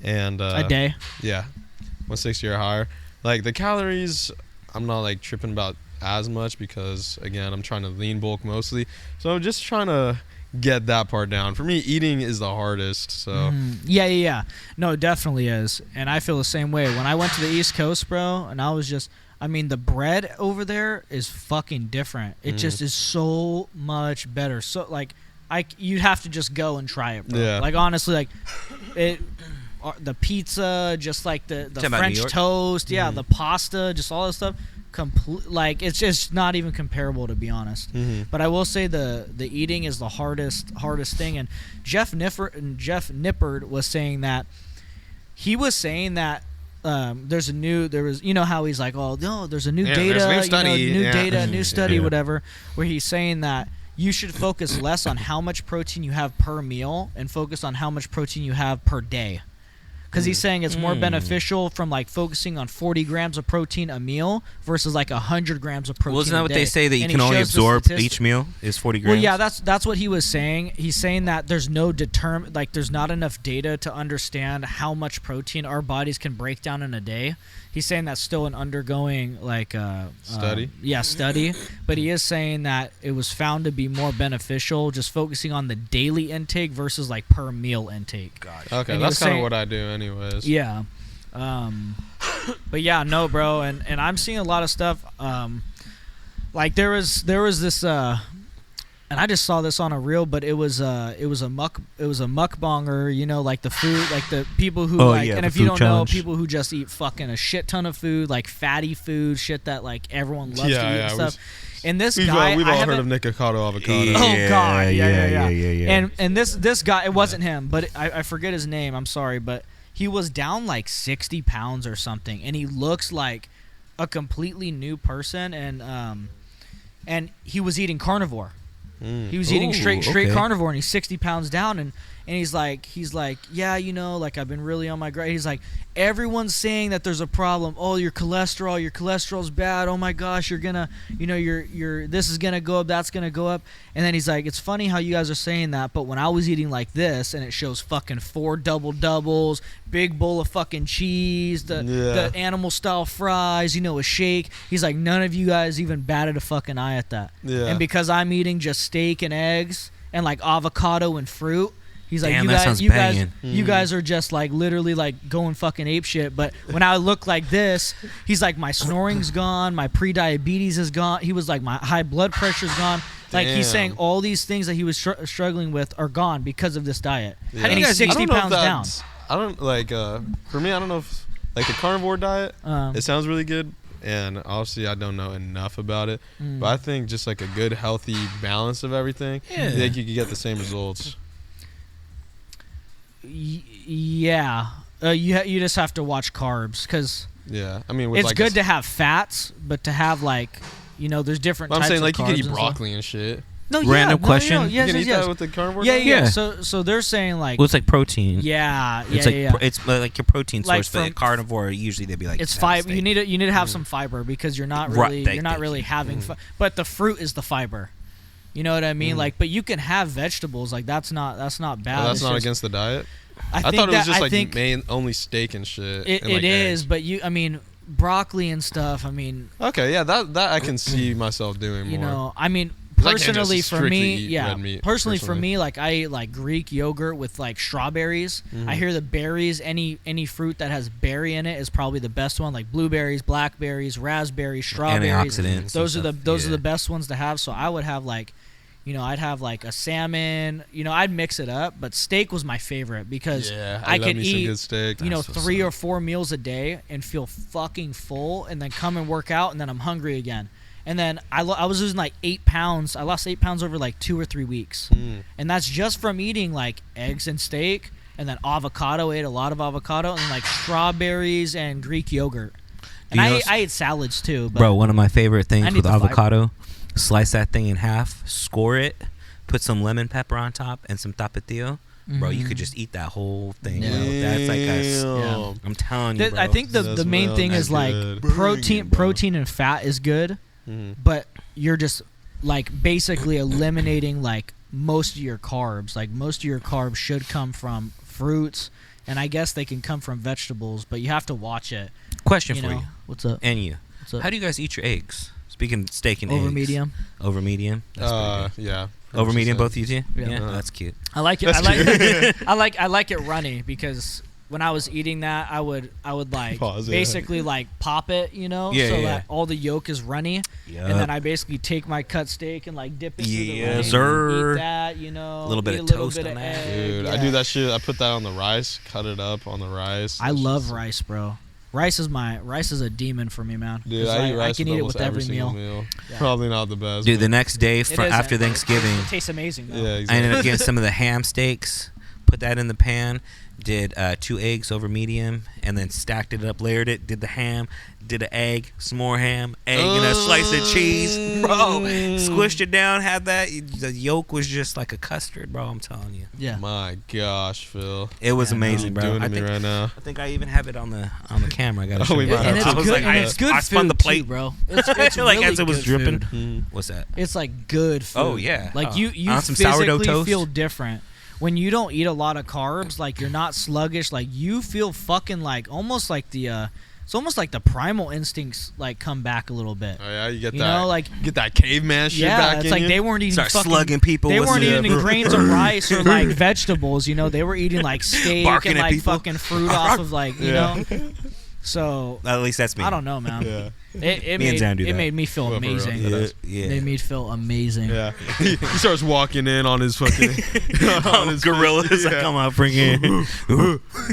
And a day. Yeah. 160 or higher. Like the calories, I'm not like tripping about as much because again, I'm trying to lean bulk mostly. So I'm just trying to get that part down. For me, eating is the hardest. So Yeah. No, it definitely is. And I feel the same way. When I went to the East Coast, bro, and I was just, I mean, the bread over there is fucking different. It just is so much better. So like, you'd have to just go and try it, bro. Yeah. Like honestly, like the pizza, just like the French toast, the pasta, just all that stuff. Like it's just not even comparable, to be honest. But I will say the eating is the hardest thing. And Jeff Nippard was saying that there was, you know how he's like, oh no, there's a new data, there's a new study. New study, whatever, where he's saying that you should focus less on how much protein you have per meal and focus on how much protein you have per day. Because he's saying it's more beneficial from like focusing on 40 grams of protein a meal versus like 100 grams of protein. Wasn't that a what day. they say that you And can he only shows the absorb statistics. each meal is 40 grams? Well, yeah, that's what he was saying. He's saying that there's no there's not enough data to understand how much protein our bodies can break down in a day. He's saying that's still an undergoing study. Study. But he is saying that it was found to be more beneficial just focusing on the daily intake versus like per meal intake. Gotcha. Okay, And that's kind of what I do anyways. Yeah. But yeah, no, bro, and I'm seeing a lot of stuff. Like there was this and I just saw this on a reel, but it was a mukbanger, you know, like the food, like the people who and if you don't know, people who just eat fucking a shit ton of food, like fatty food, shit that like everyone loves to eat and stuff. And this guy, we've all heard of Nikocado avocado. Oh God, yeah. Yeah. And this guy, it wasn't him, but I forget his name. I'm sorry, but he was down like 60 pounds or something, and he looks like a completely new person, and he was eating carnivore. He was eating straight carnivore, and he's 60 pounds down, and he's like, yeah, you know, like I've been really on my grind. He's like, everyone's saying that there's a problem. Oh, your cholesterol's bad. Oh my gosh, you're gonna, you know, your this is gonna go up, that's gonna go up. And then he's like, it's funny how you guys are saying that, but when I was eating like this, and it shows fucking 4 double doubles, big bowl of fucking cheese, the animal style fries, you know, a shake. He's like, none of you guys even batted a fucking eye at that. Yeah. And because I'm eating just steak and eggs and like avocado and fruit. He's like, Damn, you guys are just like literally like going fucking ape shit. But when I look like this, he's like, my snoring's gone, my pre-diabetes is gone. He was like, my high blood pressure's gone. Like he's saying all these things that he was struggling with are gone because of this diet. Yeah. And he's 60 pounds down. I don't like for me. I don't know if like the carnivore diet. It sounds really good, and obviously I don't know enough about it. But I think just like a good healthy balance of everything, I think you could get the same results. Yeah, you just have to watch carbs because I mean, with it's like good to have fats, but to have like, you know, there's different. I'm types saying of like you carbs could eat and broccoli stuff. and shit. No, Random question. Yes, you can eat yes. that with the carnivore. Yeah. So they're saying like, Well, it's like protein. It's like your protein Like source. For from- carnivore, usually they'd be like, it's have fiber. steak. You need to have some fiber because you're not Right, really having. But the fruit is the fiber. You know what I mean? Like, but you can have vegetables. Like that's not bad. Oh, that's not against the diet. I thought it was just like only steak and shit. It is, but I mean, broccoli and stuff. I mean, okay, yeah, that I can see myself doing more. you know, I mean, 'Cause I can't just personally for strictly me, eat red meat, personally for personally. me, like I eat like Greek yogurt with like strawberries. I hear the berries, any fruit that has berry in it is probably the best one. Like blueberries, blackberries, raspberries, strawberries. Antioxidants. Those are and stuff. the best ones to have. So I would have like, you know, I'd have like a salmon. You know, I'd mix it up. But steak was my favorite because I love could me some eat, good steak. you know, That's what's 3 up. or 4 meals a day and feel fucking full, and then come and work out, and then I'm hungry again. And then I was losing like 8 pounds. I lost 8 pounds over like 2 or 3 weeks, and that's just from eating like eggs and steak, and then avocado. Ate a lot of avocado, and then like strawberries and Greek yogurt. And You know, I ate salads too. But bro, one of my favorite I things need with the fiber. avocado, slice that thing in half, score it, put some lemon pepper on top and some tapatio. Bro, you could just eat that whole thing. Yeah. Bro. That's like Damn. I'm telling you, bro. I think the That's main real thing is like good. protein and fat is good, Mhm. but you're just like basically eliminating like most of your carbs. Like most of your carbs should come from fruits, and I guess they can come from vegetables, but you have to watch it. Question You for know? you What's up? and you. What's up? How do you guys eat your eggs? Speaking of steak and Over eggs. medium. Over medium. That's pretty good. Yeah. Over medium, both of you two? Yeah. That's cute. I like it. That's I like it runny because when I was eating that, I would like Pause, yeah. basically like pop it, you know, Yeah, so yeah. that all the yolk is runny, Yup. and then I basically take my cut steak and like dip it through the Yes, runny, sir. eat that, you know, A little bit eat of a little toast bit on of that. egg, Dude, I yeah. do that shit. I put that on the rice, cut it up on the rice. I It's love just- rice, bro. Rice is a demon for me, man. Dude, 'Cause I eat rice can eat it almost with every single meal. Yeah. Probably not the best. Dude, the but- next day It for isn't. after Thanksgiving, It tastes amazing, though. yeah, I exactly. ended up getting some of the ham steaks, put that in the pan, did 2 eggs over medium, and then stacked it up, layered it, did the ham, did an egg, some more ham, egg, and a slice of cheese. Bro, squished it down, had that. The yolk was just like a custard, bro, I'm telling you. Yeah. My gosh, Phil. It was Yeah, amazing, What are you bro. doing I to me think, right now? I think I even have it on the camera. I gotta Oh, show we you. might And have it's to. I was good, like, and I it's good spun food the plate. too, bro. It's Like, really as it was good dripping. food. Mhm. What's that? It's like good food. Oh, yeah. Like Oh. you On some sourdough physically toast? feel different when you don't eat a lot of carbs. Like you're not sluggish. Like you feel fucking like almost like the it's almost like the primal instincts like come back a little bit. Oh yeah, you get You that. know, like get that caveman shit yeah, back it's in like you. they weren't eating Start fucking, slugging people. They with weren't the- eating grains of rice or like vegetables. You know, they were eating like steak Barking and at like people. fucking fruit off of like you Yeah. know. So At least that's me. I don't know, man. Yeah. It Me and Zan do it that. made me feel Well, for real. amazing. Yeah. Yeah. Made me feel amazing. Yeah. He starts walking in on his fucking on his Gorillas, I come out freaking.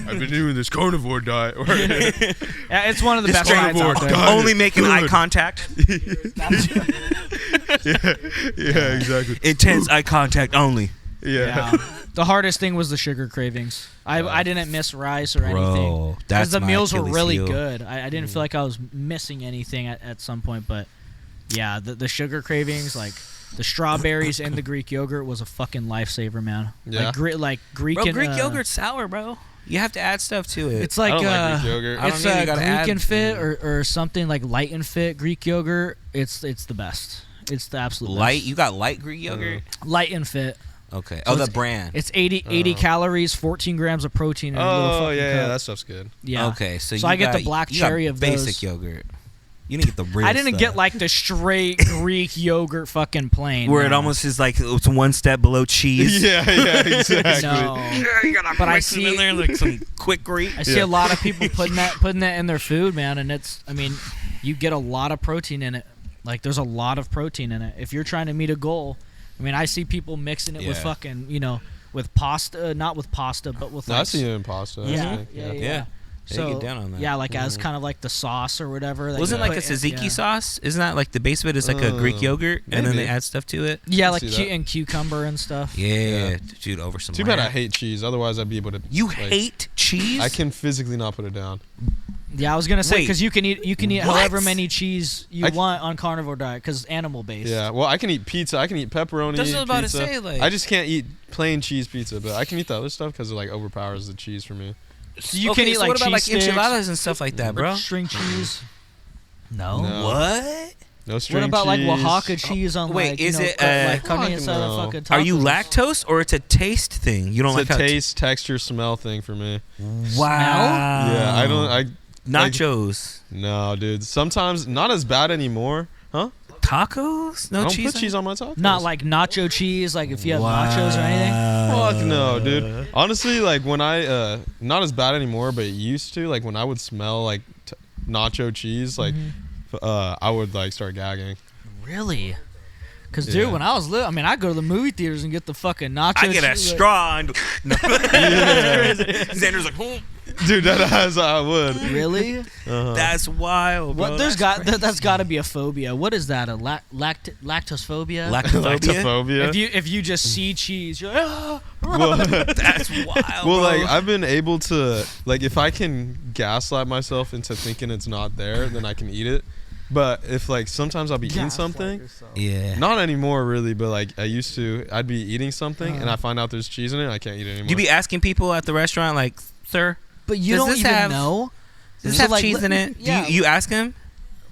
I've been doing this carnivore diet. Yeah, it's one of the This best diets out carnivore there. diet. Only making eye Good. contact. yeah, exactly. Intense eye contact only. Yeah. Yeah. The hardest thing was the sugar cravings. I didn't miss rice or anything. Bro, that's Because the my meals were Achilles really heel. good. I didn't feel like I was missing anything at some point, but yeah, the sugar cravings, like the strawberries and the Greek yogurt was a fucking lifesaver, man. Yeah. Like Greek Bro, and, Greek yogurt's sour, bro. You have to add stuff to it. It's like I don't like Greek yogurt. I don't it's know, you a gotta Greek add- and Fit or something like Light and Fit Greek yogurt. It's the best. It's the absolute light. best. You got light Greek yogurt. Light and Fit. Okay. So Oh, the it's- brand. It's 80 calories, 14 grams of protein in a little Oh fucking yeah, cup. that stuff's good. Yeah. Okay, so So you I get the got- black you got cherry of basic those. yogurt. You didn't get the real I didn't stuff. get like the straight Greek yogurt fucking plain. where it no. almost is like it's one step below cheese. yeah, exactly. No. You gotta But I mix it see- in there like some quick Greek. I see Yeah. a lot of people putting that in their food, man, and I mean, you get a lot of protein in it. Like there's a lot of protein in it. If you're trying to meet a goal, I mean, I see people mixing it with Yeah. fucking, with pasta, not with pasta, but with No, like I see it in pasta. I yeah, think, yeah, yeah, Yeah. They So get down on that. yeah, like as kind of like the sauce or whatever. that Wasn't you like a put in- tzatziki yeah. sauce? Isn't that like the base of it is like a Greek yogurt and then maybe. they add stuff to it? Yeah, I like see that. and cucumber and stuff. Yeah, dude, over some. Too bad I lamb. hate cheese. Otherwise, I'd be able to. You like, hate cheese? I can physically not put it down. Yeah, I was gonna say Wait. because you can eat What? however many cheese you I- want on carnivore diet because animal based. Yeah. Well, I can eat pizza. I can eat pepperoni. That's what I was about to pizza. say, like- I just can't eat plain cheese pizza, but I can eat the other stuff because it like overpowers the cheese for me. So you okay, can eat so like what about like cheese sticks, enchiladas and stuff like that, bro? string cheese. No. No. What? No string What about like cheese. Oaxaca cheese on Wait, like is it, like carne fuck asada no. fucking Are you tacos? lactose or it's a taste thing? You don't It's like a how taste, texture, smell thing for me. Wow. Yeah, I don't. I Nachos, no, dude. Sometimes not as bad anymore. Huh? tacos, no I don't cheese. put cheese on my tacos. Not like nacho cheese, like if you have nachos or anything. Fuck no, dude. Honestly, like when I not as bad anymore, but it used to. Like when I would smell like nacho cheese, like I would like start gagging. Really? Because Yeah. dude, when I was little, I mean, I go to the movie theaters and get the fucking nacho. I get a cheese, straw. And no. Xander's like, Dude, I would. Really? Uh-huh. That's wild, bro. What? That's got to be a phobia. What is that? A lactophobia? Lactophobia. If you just see cheese, you're like, ah, Well, That's wild. well, bro. like I've been able to, like, if I can gaslight myself into thinking it's not there, then I can eat it. But if, like, sometimes I'll be eating something, yeah. not anymore really, but like I used to, I'd be eating something and I find out there's cheese in it, I can't eat it anymore. You be asking people at the restaurant, like, sir, but you Does don't this even have- know. does this So, have like, cheese in it? yeah. Do you ask him?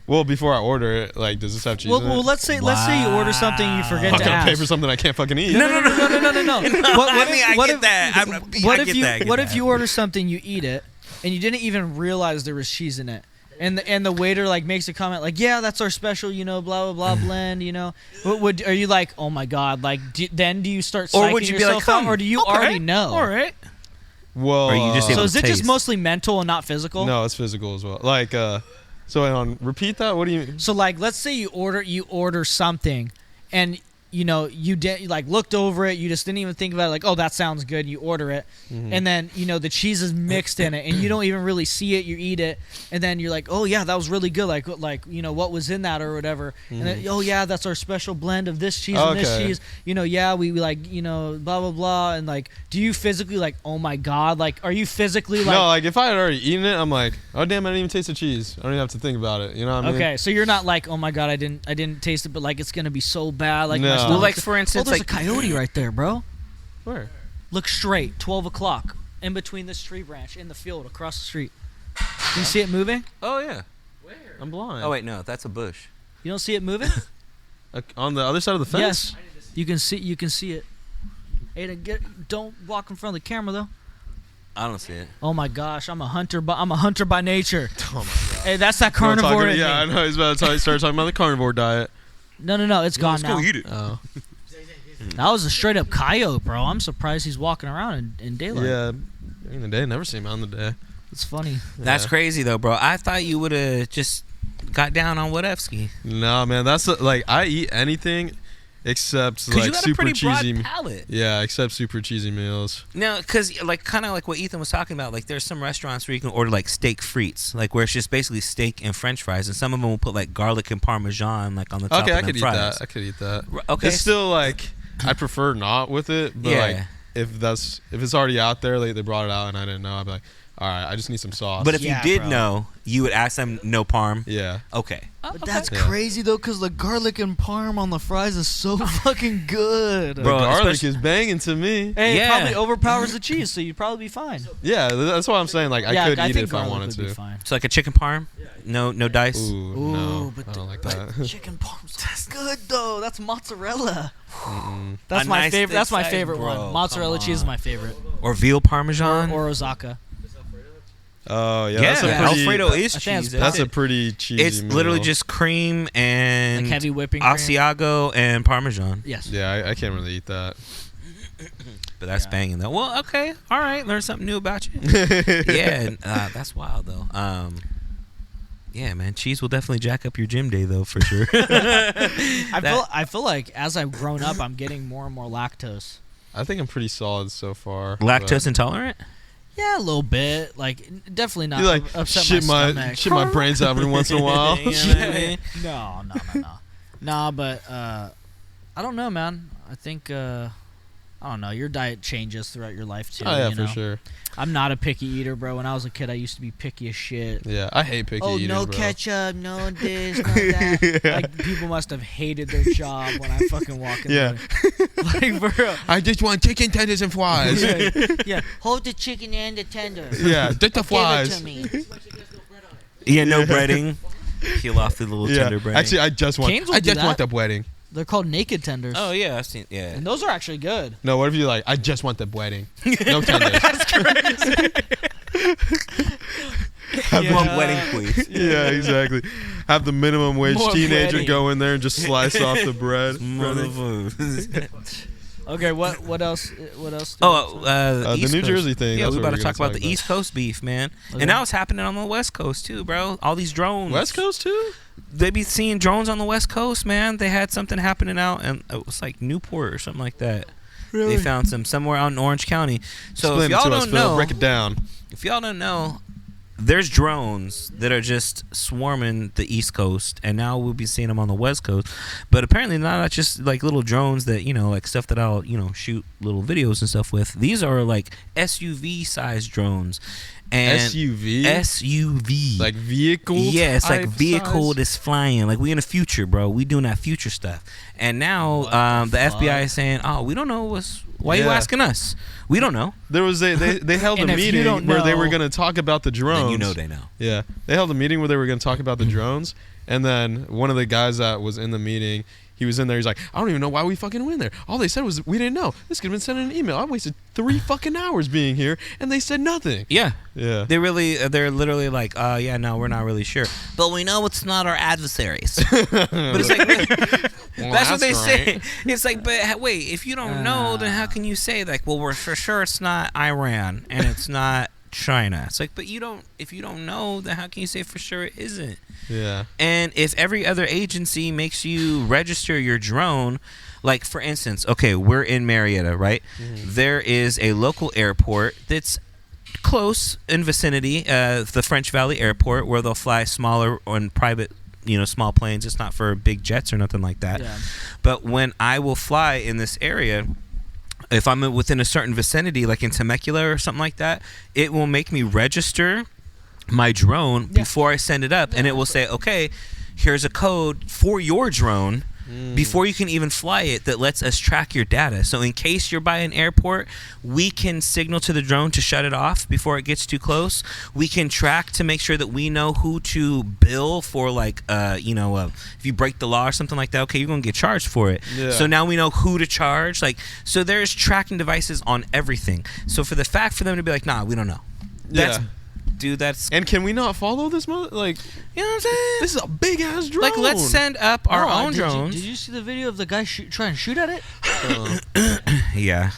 Well, before I order it, like, does this have cheese Well, in it? let's say you order something you forget I'm to gonna pay ask. for something I can't fucking eat. No. What I mean, I what get if- that. What I if get you that, I get What if that. you order something, you eat it, and you didn't even realize there was cheese in it, and the waiter like makes a comment like, yeah, that's our special, blah blah blah blend, What are you like? Oh my god! Like, then do you start psyching Or would you be yourself like, out, or do you okay, already know? All right. Well, Or you just So able is to it just taste. mostly mental and not physical? no, it's physical as well. Like, so on, repeat that. What do you? So like, let's say you order something, and you did like looked over it, you just didn't even think about it, like, oh, that sounds good. You order it, and then the cheese is mixed in it, and you don't even really see it. You eat it, and then you're like, oh yeah, that was really good. Like what was in that or whatever. And then, oh yeah, that's our special blend of this cheese and this Okay. cheese. Yeah, we like blah blah blah. And like, do you physically like, oh my god, like, are you physically like? No, like if I had already eaten it, I'm like, oh damn, I didn't even taste the cheese. I don't even have to think about it. You know what I mean? Okay, so you're not like, oh my god, I didn't taste it, but like it's gonna be so bad. Like, No. my Well, stomach's- like, for instance, oh, there's like- a coyote right there, bro. Where? Look straight, 12 o'clock, in between this tree branch, in the field, across the street. Do you see it moving? Oh yeah. I'm blind. Oh wait, no, that's a bush. You don't see it moving? On the other side of the fence? Yes. You can see it. Aiden, don't walk in front of the camera though. I don't see it. Oh my gosh, I'm a hunter by nature. Oh my god. Hey, that's that We're carnivore talking- in yeah, I me. know. He's about to start talking about the carnivore diet. No, it's gone now. it. Oh. That was a straight up coyote, bro. I'm surprised he's walking around in daylight. Yeah. During the day, never see him out in the day. It's funny. That's Yeah. crazy though, bro. I thought you would have just got down on Whatevsky. No, man. That's like I eat anything except Cause like you got a super pretty broad cheesy. palate. Yeah, except super cheesy meals. No, because like kind of like what Ethan was talking about. Like there's some restaurants where you can order like steak frites, like where it's just basically steak and French fries, and some of them will put like garlic and Parmesan like on the top Okay, of I them could eat fries. that. I could eat that. Okay, It's still like I prefer not with it, but Yeah. like if it's already out there, like they brought it out and I didn't know, I'd be like, all right, I just need some sauce. but if Yeah, you did bro. know, you would ask them no parm. yeah, Okay. But that's Yeah. crazy though, because the garlic and parm on the fries is so fucking good. the Bro, garlic especially- is banging to me. Hey, Yeah. it probably overpowers the cheese, so you'd probably be fine. Yeah, that's what I'm saying. Like I could eat think it if I garlic wanted would be to. fine. So like a chicken parm, no dice. Ooh, Ooh, no, but I don't like but that. chicken parm's good though. That's mozzarella. Mm-mm. That's A my nice favorite. That's my thick favorite side, bro. one. Mozzarella Come cheese is on. my favorite. Or veal parmesan. Or Osaka. Oh yeah, yeah, that's a pretty. Alfredo is I think cheese. That's it. a pretty cheesy. It's literally meal. just cream and Like heavy whipping cream. Asiago and Parmesan. Yes. Yeah, I can't really eat that. But that's Yeah. banging though. Well, okay, all right, learn something new about you. Yeah, and, that's wild though. Yeah, man, cheese will definitely jack up your gym day though for sure. I feel like as I've grown up, I'm getting more and more lactose. I think I'm pretty solid so far. Lactose intolerant? Yeah, a little bit. Like definitely not. You like upset shit my my stomach. shit my brains out every once in a while. You know what I mean? No. Nah, but I don't know, man. I think I don't know. Your diet changes throughout your life too. Oh yeah, you for know? sure. I'm not a picky eater, bro. When I was a kid, I used to be picky as shit. Yeah, I hate picky Oh, eaters, no bro. ketchup, no this, no that. Yeah. Like people must have hated their job when I fucking walk in Yeah. there. Like for real. I just want chicken tenders and fries. Yeah. Hold the chicken and the tender. Yeah, just the Give it fries. to me. Yeah, no breading. Peel off the little Yeah, tender breading. actually, I just want. Canes will I do just want that. the wedding. They're called naked tenders. Oh yeah, I've seen. Yeah. And those are actually good. No, what if you like? I just want the wedding. No tenders. Have One the- wedding, please. yeah, exactly. Have the minimum wage More teenager wedding. go in there and just slice off the bread. Motherfucker. Okay, what else? What else? Oh, the East New Coast. Jersey thing. Yeah, that's we what about to we're talk gonna about the about. East Coast beef, man. Okay. And now it's happening on the West Coast too, bro. All these drones. West Coast too. They be seeing drones on the West Coast, man. They had something happening out, and it was like Newport or something like that. They found some somewhere out in Orange County. So Explain if it y'all to us, don't Phil. know, Break it down. if y'all don't know, there's drones that are just swarming the East Coast, and now we'll be seeing them on the West Coast. But apparently not just like little drones that, like stuff that I'll, shoot little videos and stuff with. These are like SUV-sized drones. And SUV. Like vehicle? Yeah, it's like type vehicle size? that's flying. Like we in the future, bro. We doing that future stuff. And now the FBI is saying, oh, we don't know why you asking us? We don't know. There was they held a And if you meeting don't where they were know- going to talk about the drones. Then you know they know. Yeah, they held a meeting where they were going to talk about the drones, and then one of the guys that was in the meeting, he was in there. He's like, I don't even know why we fucking went there. All they said was we didn't know. This could have been sent in an email. I wasted 3 fucking hours being here, and they said nothing. Yeah. Yeah. They're literally like, yeah, no, we're not really sure. But we know it's not our adversaries. But it's like, really, Well, that's what they say. great. It's like, but wait, if you don't know, then how can you say like, well, we're for sure it's not Iran and it's not China. It's like, but if you don't know, then how can you say for sure it isn't? Yeah. And if every other agency makes you register your drone, like for instance, okay, we're in Marietta, right? There is a local airport that's close in vicinity, the French Valley Airport, where they'll fly smaller and private, small planes. It's not for big jets or nothing like that. Yeah. But when I will fly in this area, if I'm within a certain vicinity, like in Temecula or something like that, it will make me register my drone before I send it up, and it will say, okay, here's a code for your drone before you can even fly it that lets us track your data. So in case you're by an airport, we can signal to the drone to shut it off before it gets too close. We can track to make sure that we know who to bill for, like, if you break the law or something like that, okay, you're going to get charged for it. Yeah. So now we know who to charge. Like, so there's tracking devices on everything. So for them to be like, nah, we don't know. That's Yeah. Dude, that's, And can we not follow this? Like, you know what I'm saying? this is a big ass drone. Like, let's send up our Oh, own did you- drones. Did you see the video of the guy trying to shoot at it? Yeah.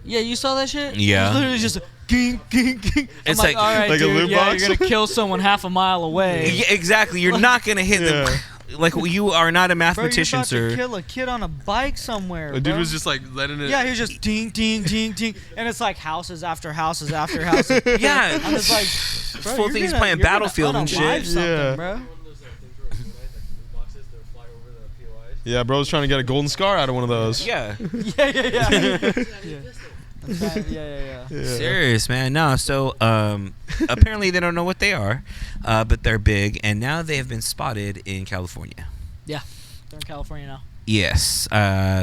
Yeah, you saw that shit? Yeah. It was literally just ging, ging, ging. It's I'm like- all right, like a dude, loot yeah, box? you're gonna kill someone half a mile away. Yeah, exactly. You're not gonna hit them. Like, you are not a Bro, you're mathematician, about sir. to kill a kid on a bike somewhere. A dude bro. was just like letting it. Yeah, he was just ding, ding, ding, ding, and it's like houses after houses after houses. Yeah. I'm just like, bro, Full you're thing's gonna- playing you're gonna Battlefield and unalive shit. something, Yeah. bro. One of those things where at midnight, like the loot boxes, they'll fly over the POIs. Yeah, bro was trying to get a golden scar out of one of those. Yeah. Yeah. Yeah. Serious, man. No, so apparently they don't know what they are, but they're big, and now they have been spotted in California. Yeah. They're in California now. Yes,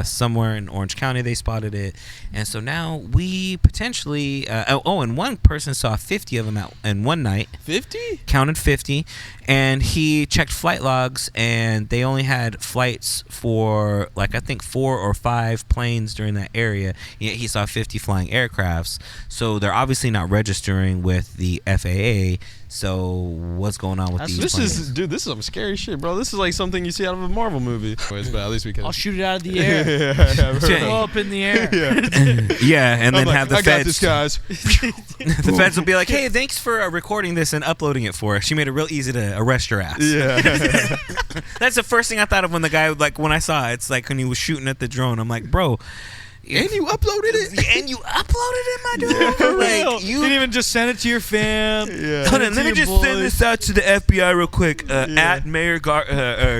somewhere in Orange County they spotted it, and so now we potentially. And one person saw 50 of them in one night. 50? Counted 50, and he checked flight logs, and they only had flights for, like, I think 4 or 5 planes during that area. Yet he saw 50 flying aircrafts, so they're obviously not registering with the FAA. So what's going on with That's- these This planes? is, dude, this is some scary shit, bro. This is like something you see out of a Marvel movie. Anyways, but at least we can. I'll shoot it out of the air. yeah, I've heard Yeah. Go up in the air. Yeah, and then I'm like, have the I got feds. this, guys. The feds will be like, "Hey, thanks for recording this and uploading it for us. She made it real easy to arrest your ass." Yeah. That's the first thing I thought of when the guy, like, when I saw it. It's like when he was shooting at the drone. I'm like, bro. And you uploaded it? And you uploaded it, my dude. Yeah, for real. Like, You didn't even just send it to your fam. Yeah. Hold on, to let me your just boys. send this out to the FBI real quick. At Mayor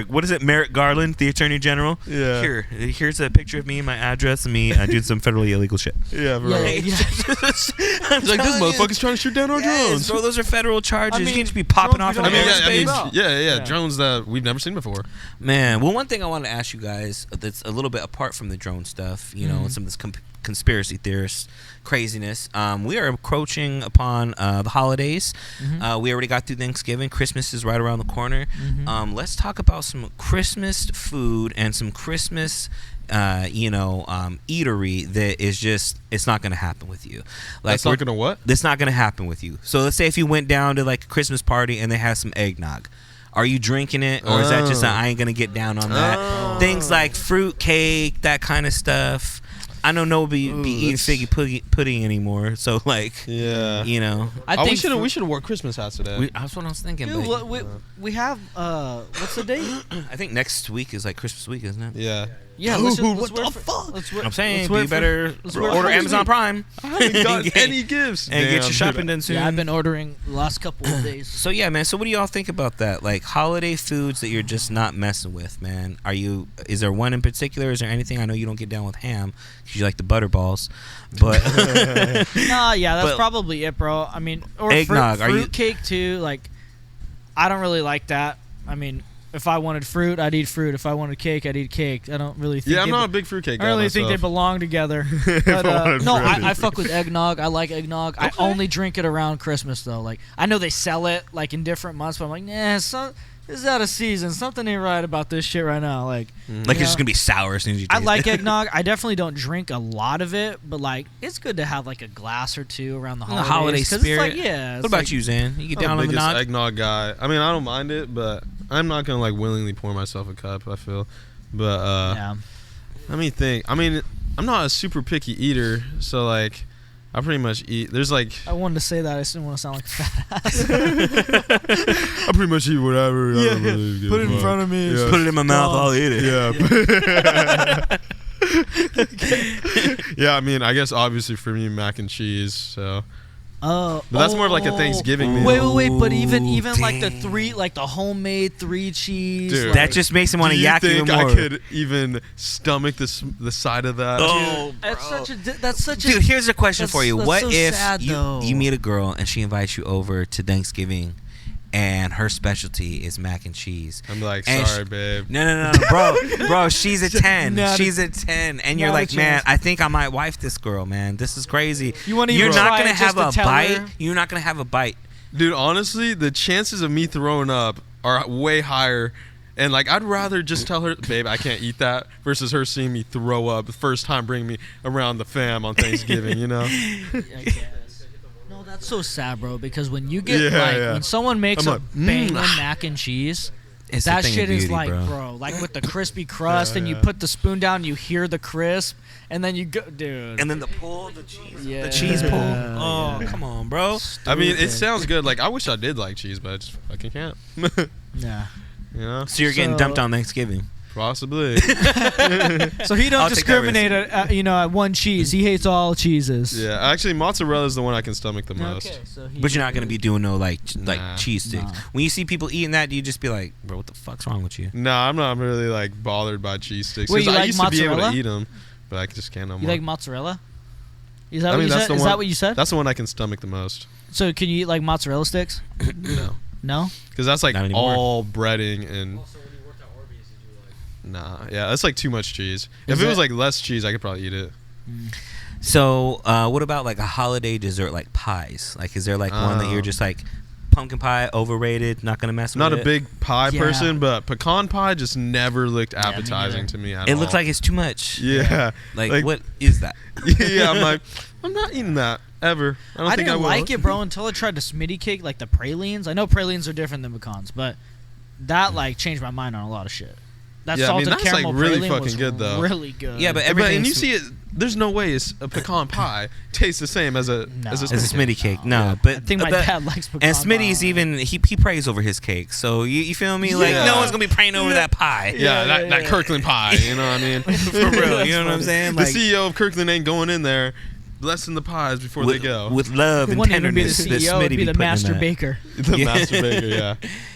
what is it, Merrick Garland, the Attorney General. Yeah. Here's a picture of me, my address, and me doing some federally illegal shit. Yeah, bro. Yeah, He's yeah. like, this motherfucker's trying to shoot down our drones. Bro, those are federal charges. I you mean, can't just be popping drones off we in don't I mean, Yeah, yeah, airspace. yeah, Yeah. drones that we've never seen before. Man, well, one thing I want to ask you guys that's a little bit apart from the drone stuff, and some of this conspiracy theorist craziness. We are approaching upon the holidays. We already got through Thanksgiving. Christmas is right around the corner. Let's talk about some Christmas food and some Christmas eatery that is just, it's not going to happen with you. Like, That's not going to what? That's not going to happen with you. So let's say if you went down to like a Christmas party and they have some eggnog. Are you drinking it, or is that just I ain't gonna get down on that? Things like fruit cake, that kind of stuff. I know no one be eating figgy pudding anymore. So like, Yeah. you know, I think we should have wore Christmas hats today. that's what I was thinking. Dude, but we have what's the date? I think next week is like Christmas week, isn't it? Yeah. Yeah, Dude, let's what wear the for- fuck? let's wear- I'm saying let's wear you for- better let's wear order for- Amazon Prime. I haven't got Get- any gifts. and get Damn, your shopping done soon. Yeah, I've been ordering the last couple of days. So yeah, man. So what do y'all think about that? Like holiday foods that you're just not messing with, man. Is there one in particular? Is there anything? I know you don't get down with ham because you like the butterballs, but Nah, yeah, that's But- probably it, bro. I mean, or Eggnog, are you- fruit cake too. Like, I don't really like that. I mean, if I wanted fruit, I'd eat fruit. If I wanted cake, I'd eat cake. I don't really think. Yeah, I'm not a big fruitcake guy. I don't really think they myself. belong together. But, I wanted no, fruit, I'd I eat fuck with eggnog. I like eggnog. I only drink it around Christmas though. Like, I know they sell it like in different months, but I'm like, nah, this is out of season. Something ain't right about this shit right now. Like, like it's just gonna be sour as soon as you. I taste like it. eggnog. I definitely don't drink a lot of it, but like it's good to have like a glass or two around the In the holidays. holiday 'cause spirit. It's like, yeah. What about you, Zan? You get down I'm on the the biggest nog? eggnog guy. I mean, I don't mind it, but I'm not gonna like willingly pour myself a cup. I feel, but Yeah. let me think. I mean, I'm not a super picky eater, so like, I pretty much eat. There's like, I wanted to say that. I just didn't want to sound like a fat ass. I pretty much eat whatever. Yeah, put it in front of me. Yeah. Put it in my mouth. I'll eat it. Yeah. Yeah, I mean, I guess obviously for me, mac and cheese. So, Oh, but that's more of like a Thanksgiving meal. Wait, but even Ooh, like the dang. the homemade 3 cheese. Dude. like, That just makes him want Do to you yak even think more. I could even stomach the side of that? Oh, that's such a Dude, here's a question that's- for you. that's What so if sad, though. you meet a girl and she invites you over to Thanksgiving and her specialty is mac and cheese? I'm like, And sorry, babe. No, bro, she's a 10. Not a- She's a 10. And you're not a like, man, chance. I think I might wife this girl, man. This is crazy. You wanna You're even not try going to it have just a to tell bite. her? You're not going to have a bite. Dude, honestly, the chances of me throwing up are way higher. And like, I'd rather just tell her, babe, I can't eat that, versus her seeing me throw up the first time bringing me around the fam on Thanksgiving, you know? I guess. No, that's so sad, bro. Because when you get Yeah. when someone makes I'm a like, banging mac and cheese, It's that a thing shit of beauty, is like, bro. like with the crispy crust, Yeah, and you yeah. put the spoon down, you hear the crisp, and then you go, dude. And then the pull, the cheese, Yeah. the cheese pull. Yeah. Oh, come on, bro. I mean, it Stupid. sounds good. Like, I wish I did like cheese, but I just fucking can't. Yeah. You know? So you're getting So- dumped on Thanksgiving. Possibly. So he don't I'll take that discriminate at one cheese. He hates all cheeses. Yeah, actually, mozzarella is the one I can stomach the most. Okay, so he, But you're not going to be doing no like Nah. cheese sticks. Nah. When you see people eating that, do you just be like, bro, what the fuck's wrong with you? Nah, I'm not really like bothered by cheese sticks. Wait, 'Cause you I like used to be able to mozzarella? eat them, but I just can't no You more. like mozzarella? Is that I what mean, you that's said? the Is one- that what you said? That's the one I can stomach the most. So can you eat like mozzarella sticks? No, No. because that's like Not anymore. all breading and Also, when you worked at Arby's, did you like? nah. Yeah, that's like too much cheese. Is If it was that- like less cheese, I could probably eat it. So, what about like a holiday dessert, like pies? Like, is there like one that you're just like, pumpkin pie overrated, not gonna mess with Not it? a big pie Yeah. person, but pecan pie just never looked me appetizing neither. to me at It all. looks like it's too much. yeah. Like, what is that? Yeah, I'm like, I'm not eating that ever. I don't I think didn't I will. like it, bro, until I tried the Smitty cake, like the pralines. I know pralines are different than pecans, but that like changed my mind on a lot of shit. That Yeah, I mean, salted that's, like, caramel really praline fucking was good, though. Really good. Yeah, but Yeah, but and everything's- you see it. There's no way a pecan pie tastes the same as a No. as a As a Smitty Smitty cake, No. no. But I think my but- dad likes pecan And Smitty's pie. even he prays over his cake, so you feel me? Like Yeah. no one's gonna be praying over that pie. Yeah, Yeah, that yeah. Kirkland pie. You know what I mean? For real, you know what I'm saying? The Like CEO of Kirkland ain't going in there blessing the pies before they go. with love He and wouldn't even be the tenderness. that CEO, Smitty he'd be the putting in master that. baker. the Yeah. master baker, yeah.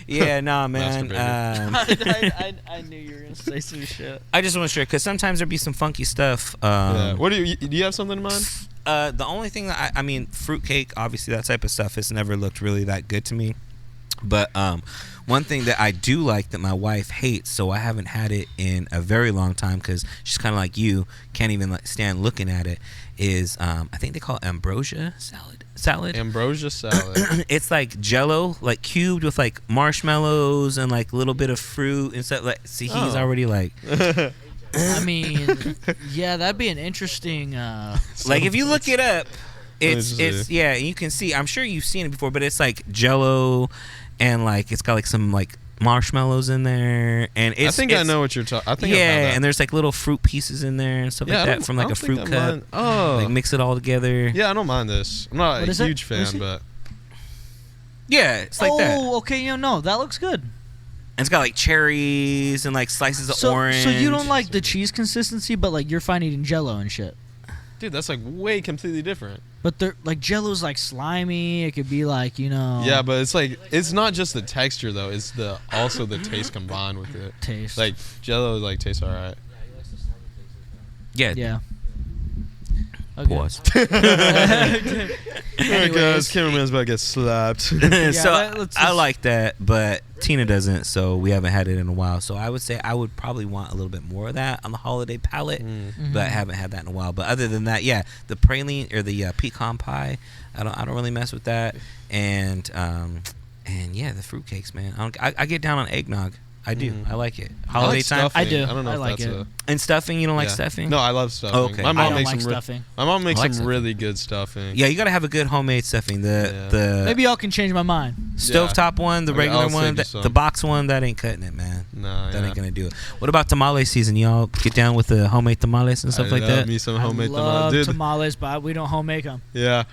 Yeah, nah, man. I knew you were gonna say some shit. I just want to share because sometimes there be some funky stuff. Yeah. What do you have something in mind? The only thing that I mean, fruitcake, obviously that type of stuff has never looked really that good to me. But one thing that I do like that my wife hates, so I haven't had it in a very long time because she's kind of like you, can't even like stand looking at it, is I think they call it ambrosia salad. Ambrosia salad. It's like Jello, like cubed with like marshmallows and like a little bit of fruit and stuff. Like, see, he's Oh. already like, I mean, yeah, that'd be an interesting. like if you look it up, me it's see. yeah, you can see. I'm sure you've seen it before, but it's like Jello, and like it's got like some like marshmallows in there, and I think I know what you're talking. I think I've had yeah, that. and there's like little fruit pieces in there and stuff Yeah, I like don't- that from I like a don't think fruit I cup. mind- Oh, Like mix it all together. yeah, I don't mind this. I'm not What a is it? huge What is fan, it? but Yeah, it's like that. And okay. No, that looks good. it's got like cherries and like slices of orange. So you don't like the cheese consistency, but like you're fine eating Jello and shit. dude, that's like way completely different. But they're like Jello's like slimy. It could be like Yeah, but it's like it's not just the texture though; it's also the taste combined with it. taste. Like Jello, like tastes all right. Yeah, he likes the slimy things. Yeah. yeah. Pause. Alright, guys, cameraman's about to get slapped. So let's I just- like that, but Tina doesn't, so we haven't had it in a while. So I would say I would probably want a little bit more of that on the holiday palette, but I haven't had that in a while. But other than that, yeah, the praline or the pecan pie, I don't really mess with that. And yeah, the fruitcakes, man. I get down on eggnog. I do. I like it. I Holiday like time. stuffing. I do. I don't know I if like that's it. And stuffing, you don't like yeah. stuffing? No, I love stuffing. Okay. My I mom don't makes like some. stuffing. My mom makes I like some stuffing. really good stuffing. Yeah, you gotta have a good homemade stuffing. The Maybe y'all can change my mind. stovetop one, the Okay, regular I'll one, send you the some. box one, that ain't cutting it, man. Nah, That yeah. ain't gonna do it. What about tamale season? Y'all get down with the homemade tamales and stuff I like love that? Me some I homemade love tamales. Dude, tamales, but we don't homemake them. yeah,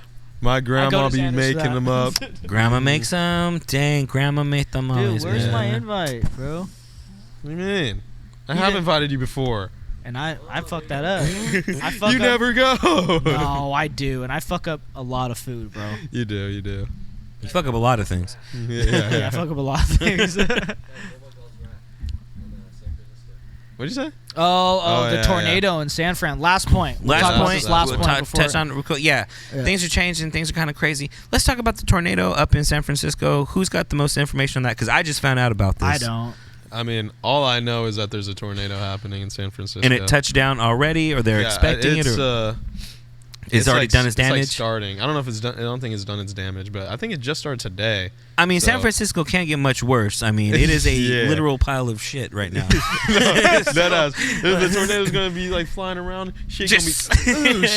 my grandma to be Xander's for making that. them up. Grandma makes them. Dang, grandma made tamales. Dude, where's man. my invite, bro? What do you mean? I You have didn't- invited you before. And I fucked that up. I fuck You up. never go. No, I do, and I fuck up a lot of food, bro. You do. You do. You fuck up a lot of things. Yeah, I fuck up a lot of things. Yeah, what girls were at San Francisco. What'd you say? Oh, the yeah, tornado in San Fran. Last point. We'll Last talk about point. this last we'll point tou- before. touch on it real quick. Yeah, Yeah. things are changing. Things are kind of crazy. Let's talk about the tornado up in San Francisco. Who's got the most information on that? Because I just found out about this. I don't. I mean, all I know is that there's a tornado happening in San Francisco. And it touched down already, or they're Yeah, expecting it, it's, or it's already like, done its it's like damage. starting. I don't know if it's done. I don't think it's done its damage, but I think it just started today. I mean, San so- Francisco can't get much worse. I mean, it is a Yeah. literal pile of shit right now. That ass. If the tornado's gonna be like flying around, shit Just, gonna be.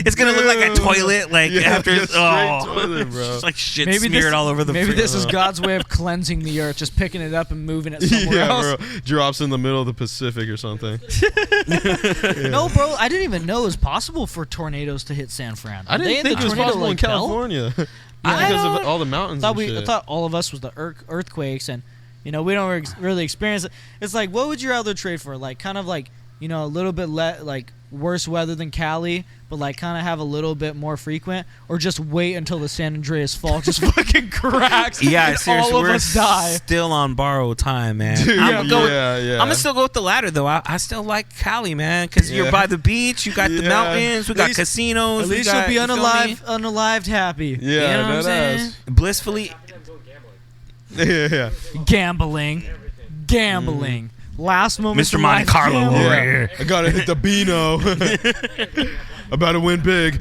it's gonna look like a toilet, like Yeah, after just straight toilet, bro. just like shit Maybe smeared this, all over the. Maybe freaking- this is God's way of cleansing the earth, just picking it up and moving it somewhere Yeah, else. bro. Drops in the middle of the Pacific or something. No, bro, I didn't even know it was possible for tornadoes to hit San Fran. I Are they didn't in think the it was tornado, possible in like, belt? California. I because don't- of all the mountains I and shit. thought all of us was the earthquakes, and we don't really experience it. It's like, what would you rather trade for? Like, kind of like, a little bit like worse weather than Cali, but like kind of have a little bit more frequent, or just wait until the San Andreas Fault just fucking cracks. Yeah, and seriously, all of we're us die. still on borrowed time, man. Dude, I'm yeah. gonna still go with the latter though. I still like Cali, man, because you're Yeah. by the beach. You got the Yeah. mountains. We At got least- casinos. At we least got, you'll be you feel me? unalived happy. Yeah, You know what I'm that saying? ass. Blissfully. I'm doing gambling. Yeah. Gambling. Last moment. Mr. Monte Carlo over here. I gotta hit the Beano. About to win big.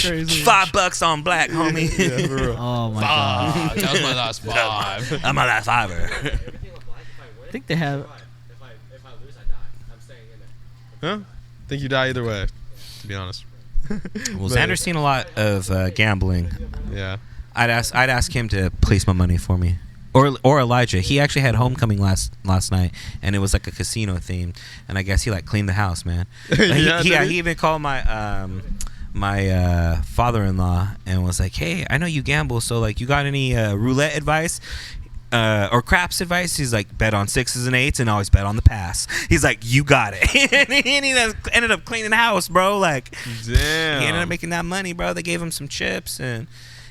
Crazy. $5 on black, homie. Yeah, for real. Oh my god. That was my last five. I'm my last fiver. Everything on black. If I win, I think they have. if I lose, I die. I'm staying in there. Huh? Think you die either way, to be honest. Well, But- Xander's seen a lot of gambling. Yeah. I'd ask him to place my money for me, or Elijah. He actually had homecoming last night, and it was like a casino theme. And I guess he like cleaned the house, man. Yeah, did He even called my my father-in-law and was like, "Hey, I know you gamble, so like, you got any roulette advice?" Or craps advice. He's like, bet on 6s and 8s and always bet on the pass. He's like, you got it. And he ended up cleaning the house, bro. Like, Damn. he ended up making that money, bro. They gave him some chips, and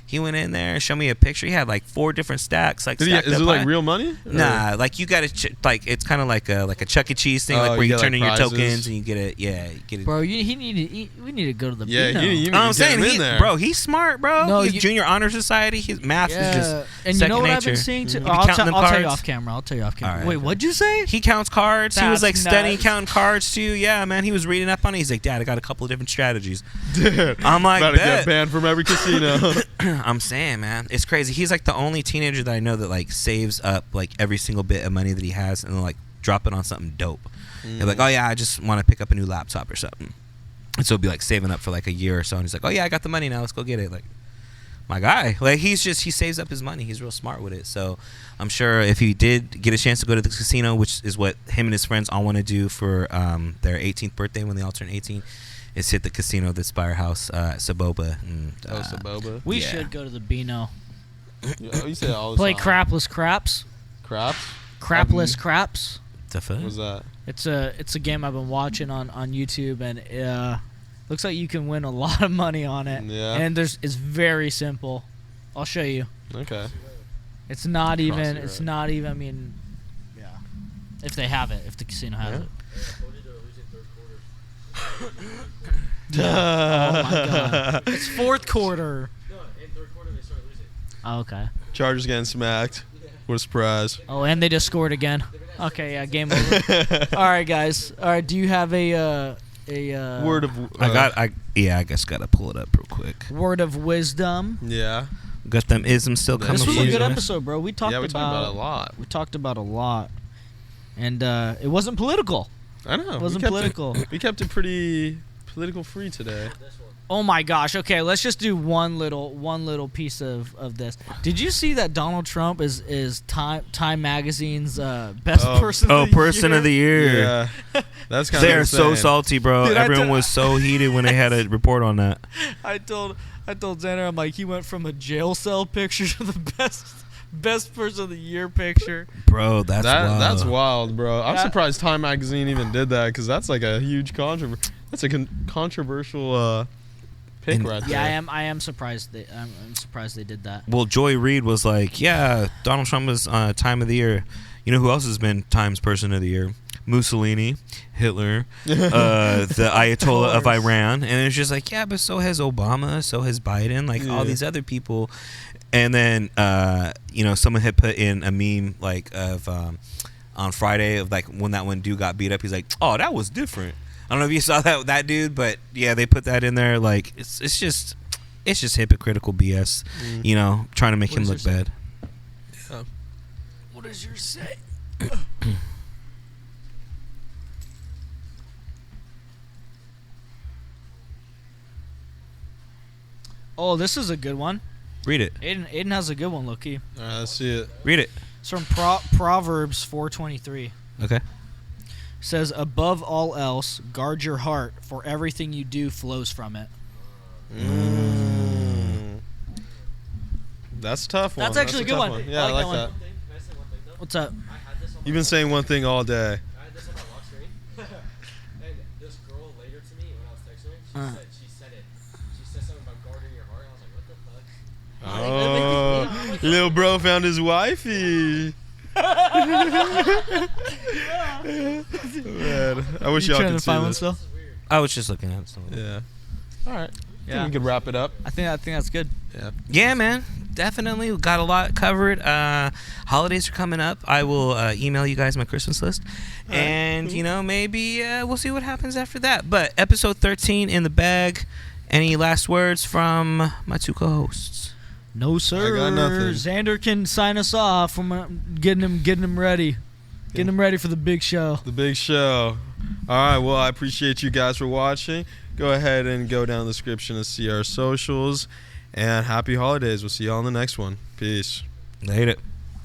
he went in there and showed me a picture. He had like 4 different stacks. Like, Is stacked it up like high. real money? Or- Nah, like you got to like it's kind of like a Chuck E. Cheese thing, Oh, like where you you get, turn like, in your prizes? tokens and you get it. Yeah, you get it. Bro, we need to go to the Yeah, Beano. you need I'm to saying, get him in there. bro, he's smart, bro. No, he's you- junior honor society. His math is just and you second know what I've nature. been seeing too? You be I'll counting them tell you cards? off camera. I'll tell you off camera. All right. Wait, what'd you say? He counts cards. He was like That's studying nuts. counting cards too. Yeah, man. He was reading up on it. He's like, Dad, I got a couple of different strategies. Dude, I'm like, about to get bet. banned from every casino. I'm saying, man, it's crazy. He's like the only teenager that I know that like saves up like every single bit of money that he has and then like drop it on something dope. They're like, oh yeah, I just want to pick up a new laptop or something. And so he'll be like saving up for like a year or so, and he's like, oh yeah, I got the money now. Let's go get it. Like, my guy. Like he saves up his money. He's real smart with it. So I'm sure if he did get a chance to go to the casino, which is what him and his friends all want to do for their 18th birthday when they all turn 18, is hit the casino, the Spire House, Saboba. And, Saboba. We Yeah. should go to the Beano. You say it all the Play time. crapless craps. Craps? Crapless craps. the fuck? What's that? It's a game I've been watching on YouTube, and looks like you can win a lot of money on it. Yeah. And it's very simple. I'll show you. Okay. It's not even. Cross It's it, right. not even. I mean, yeah. If they have it, if the casino has Yeah. it. I told you to lose in third quarter. Oh my god. It's fourth quarter. No, in third quarter they started losing. Oh, okay. Chargers getting smacked. What a surprise. Oh, and they just scored again. Okay, yeah, game over. All right, guys. All right, do you have a Word of. I guess gotta pull it up real quick. word of wisdom? Yeah. Got them isms still coming. This was a for good you. episode, bro. We talked Yeah, we about talked about it a lot. We talked about a lot, and it wasn't political. I know. It wasn't we kept political. We kept it pretty political free today. This one. Oh my gosh. Okay, let's just do one little piece of this. Did you see that Donald Trump is Time Magazine's best person? Oh, of the person year? of the year. Yeah. That's kind They of are so salty, bro. Dude, I Everyone tell- was so heated when they had a report on that. I told Xander, I'm like, he went from a jail cell picture to the best person of the year picture. Bro, that's wild. That's wild, bro. I'm That- surprised Time Magazine even did that because that's like a huge That's a controversial pick And- right there. Yeah, I am surprised. I'm surprised they did that. Well, Joy Reid was like, yeah, Donald Trump was Time of the Year. You know who else has been Time's Person of the Year? Mussolini, Hitler, the Ayatollah of course. Iran. And it's just like, yeah, but so has Obama, so has Biden, like all Yeah. these other people. And then, someone had put in a meme like of on Friday of like when that one dude got beat up. He's like, oh, that was different. I don't know if you saw that dude, but yeah, they put that in there. Like it's just hypocritical BS, trying to make What him does look yours bad. What does yours say? Oh, this is a good one. Read it. Aiden has a good one, Loki. All right, let's see it. Read it. It's from Proverbs 4:23. Okay. Says, above all else, guard your heart, for everything you do flows from it. That's a tough one. That's actually a good tough one. Yeah, I like that that. one. One thing, can I say one thing though? What's up? I had this on You've been saying one thing all day. I had this on my lock screen. And this girl later to me when I was texting her, she said it. She said something about guarding your heart. And I was like, what the fuck? Oh, little bro found his wifey. Man, I wish You y'all trying could to see find one this. still? I was just looking at something. Yeah. All right. Yeah. We could wrap it up. I think that's good. Yeah. Yeah, man. Definitely. We got a lot covered. Holidays are coming up. I will email you guys my Christmas list. And, maybe we'll see what happens after that. But episode 13 in the bag. Any last words from my two co-hosts? No, sir. I got nothing. Xander can sign us off from getting him ready. Getting him ready for the big show. The big show. All right. Well, I appreciate you guys for watching. Go ahead and go down the description to see our socials. And happy holidays. We'll see y'all on the next one. Peace. Later.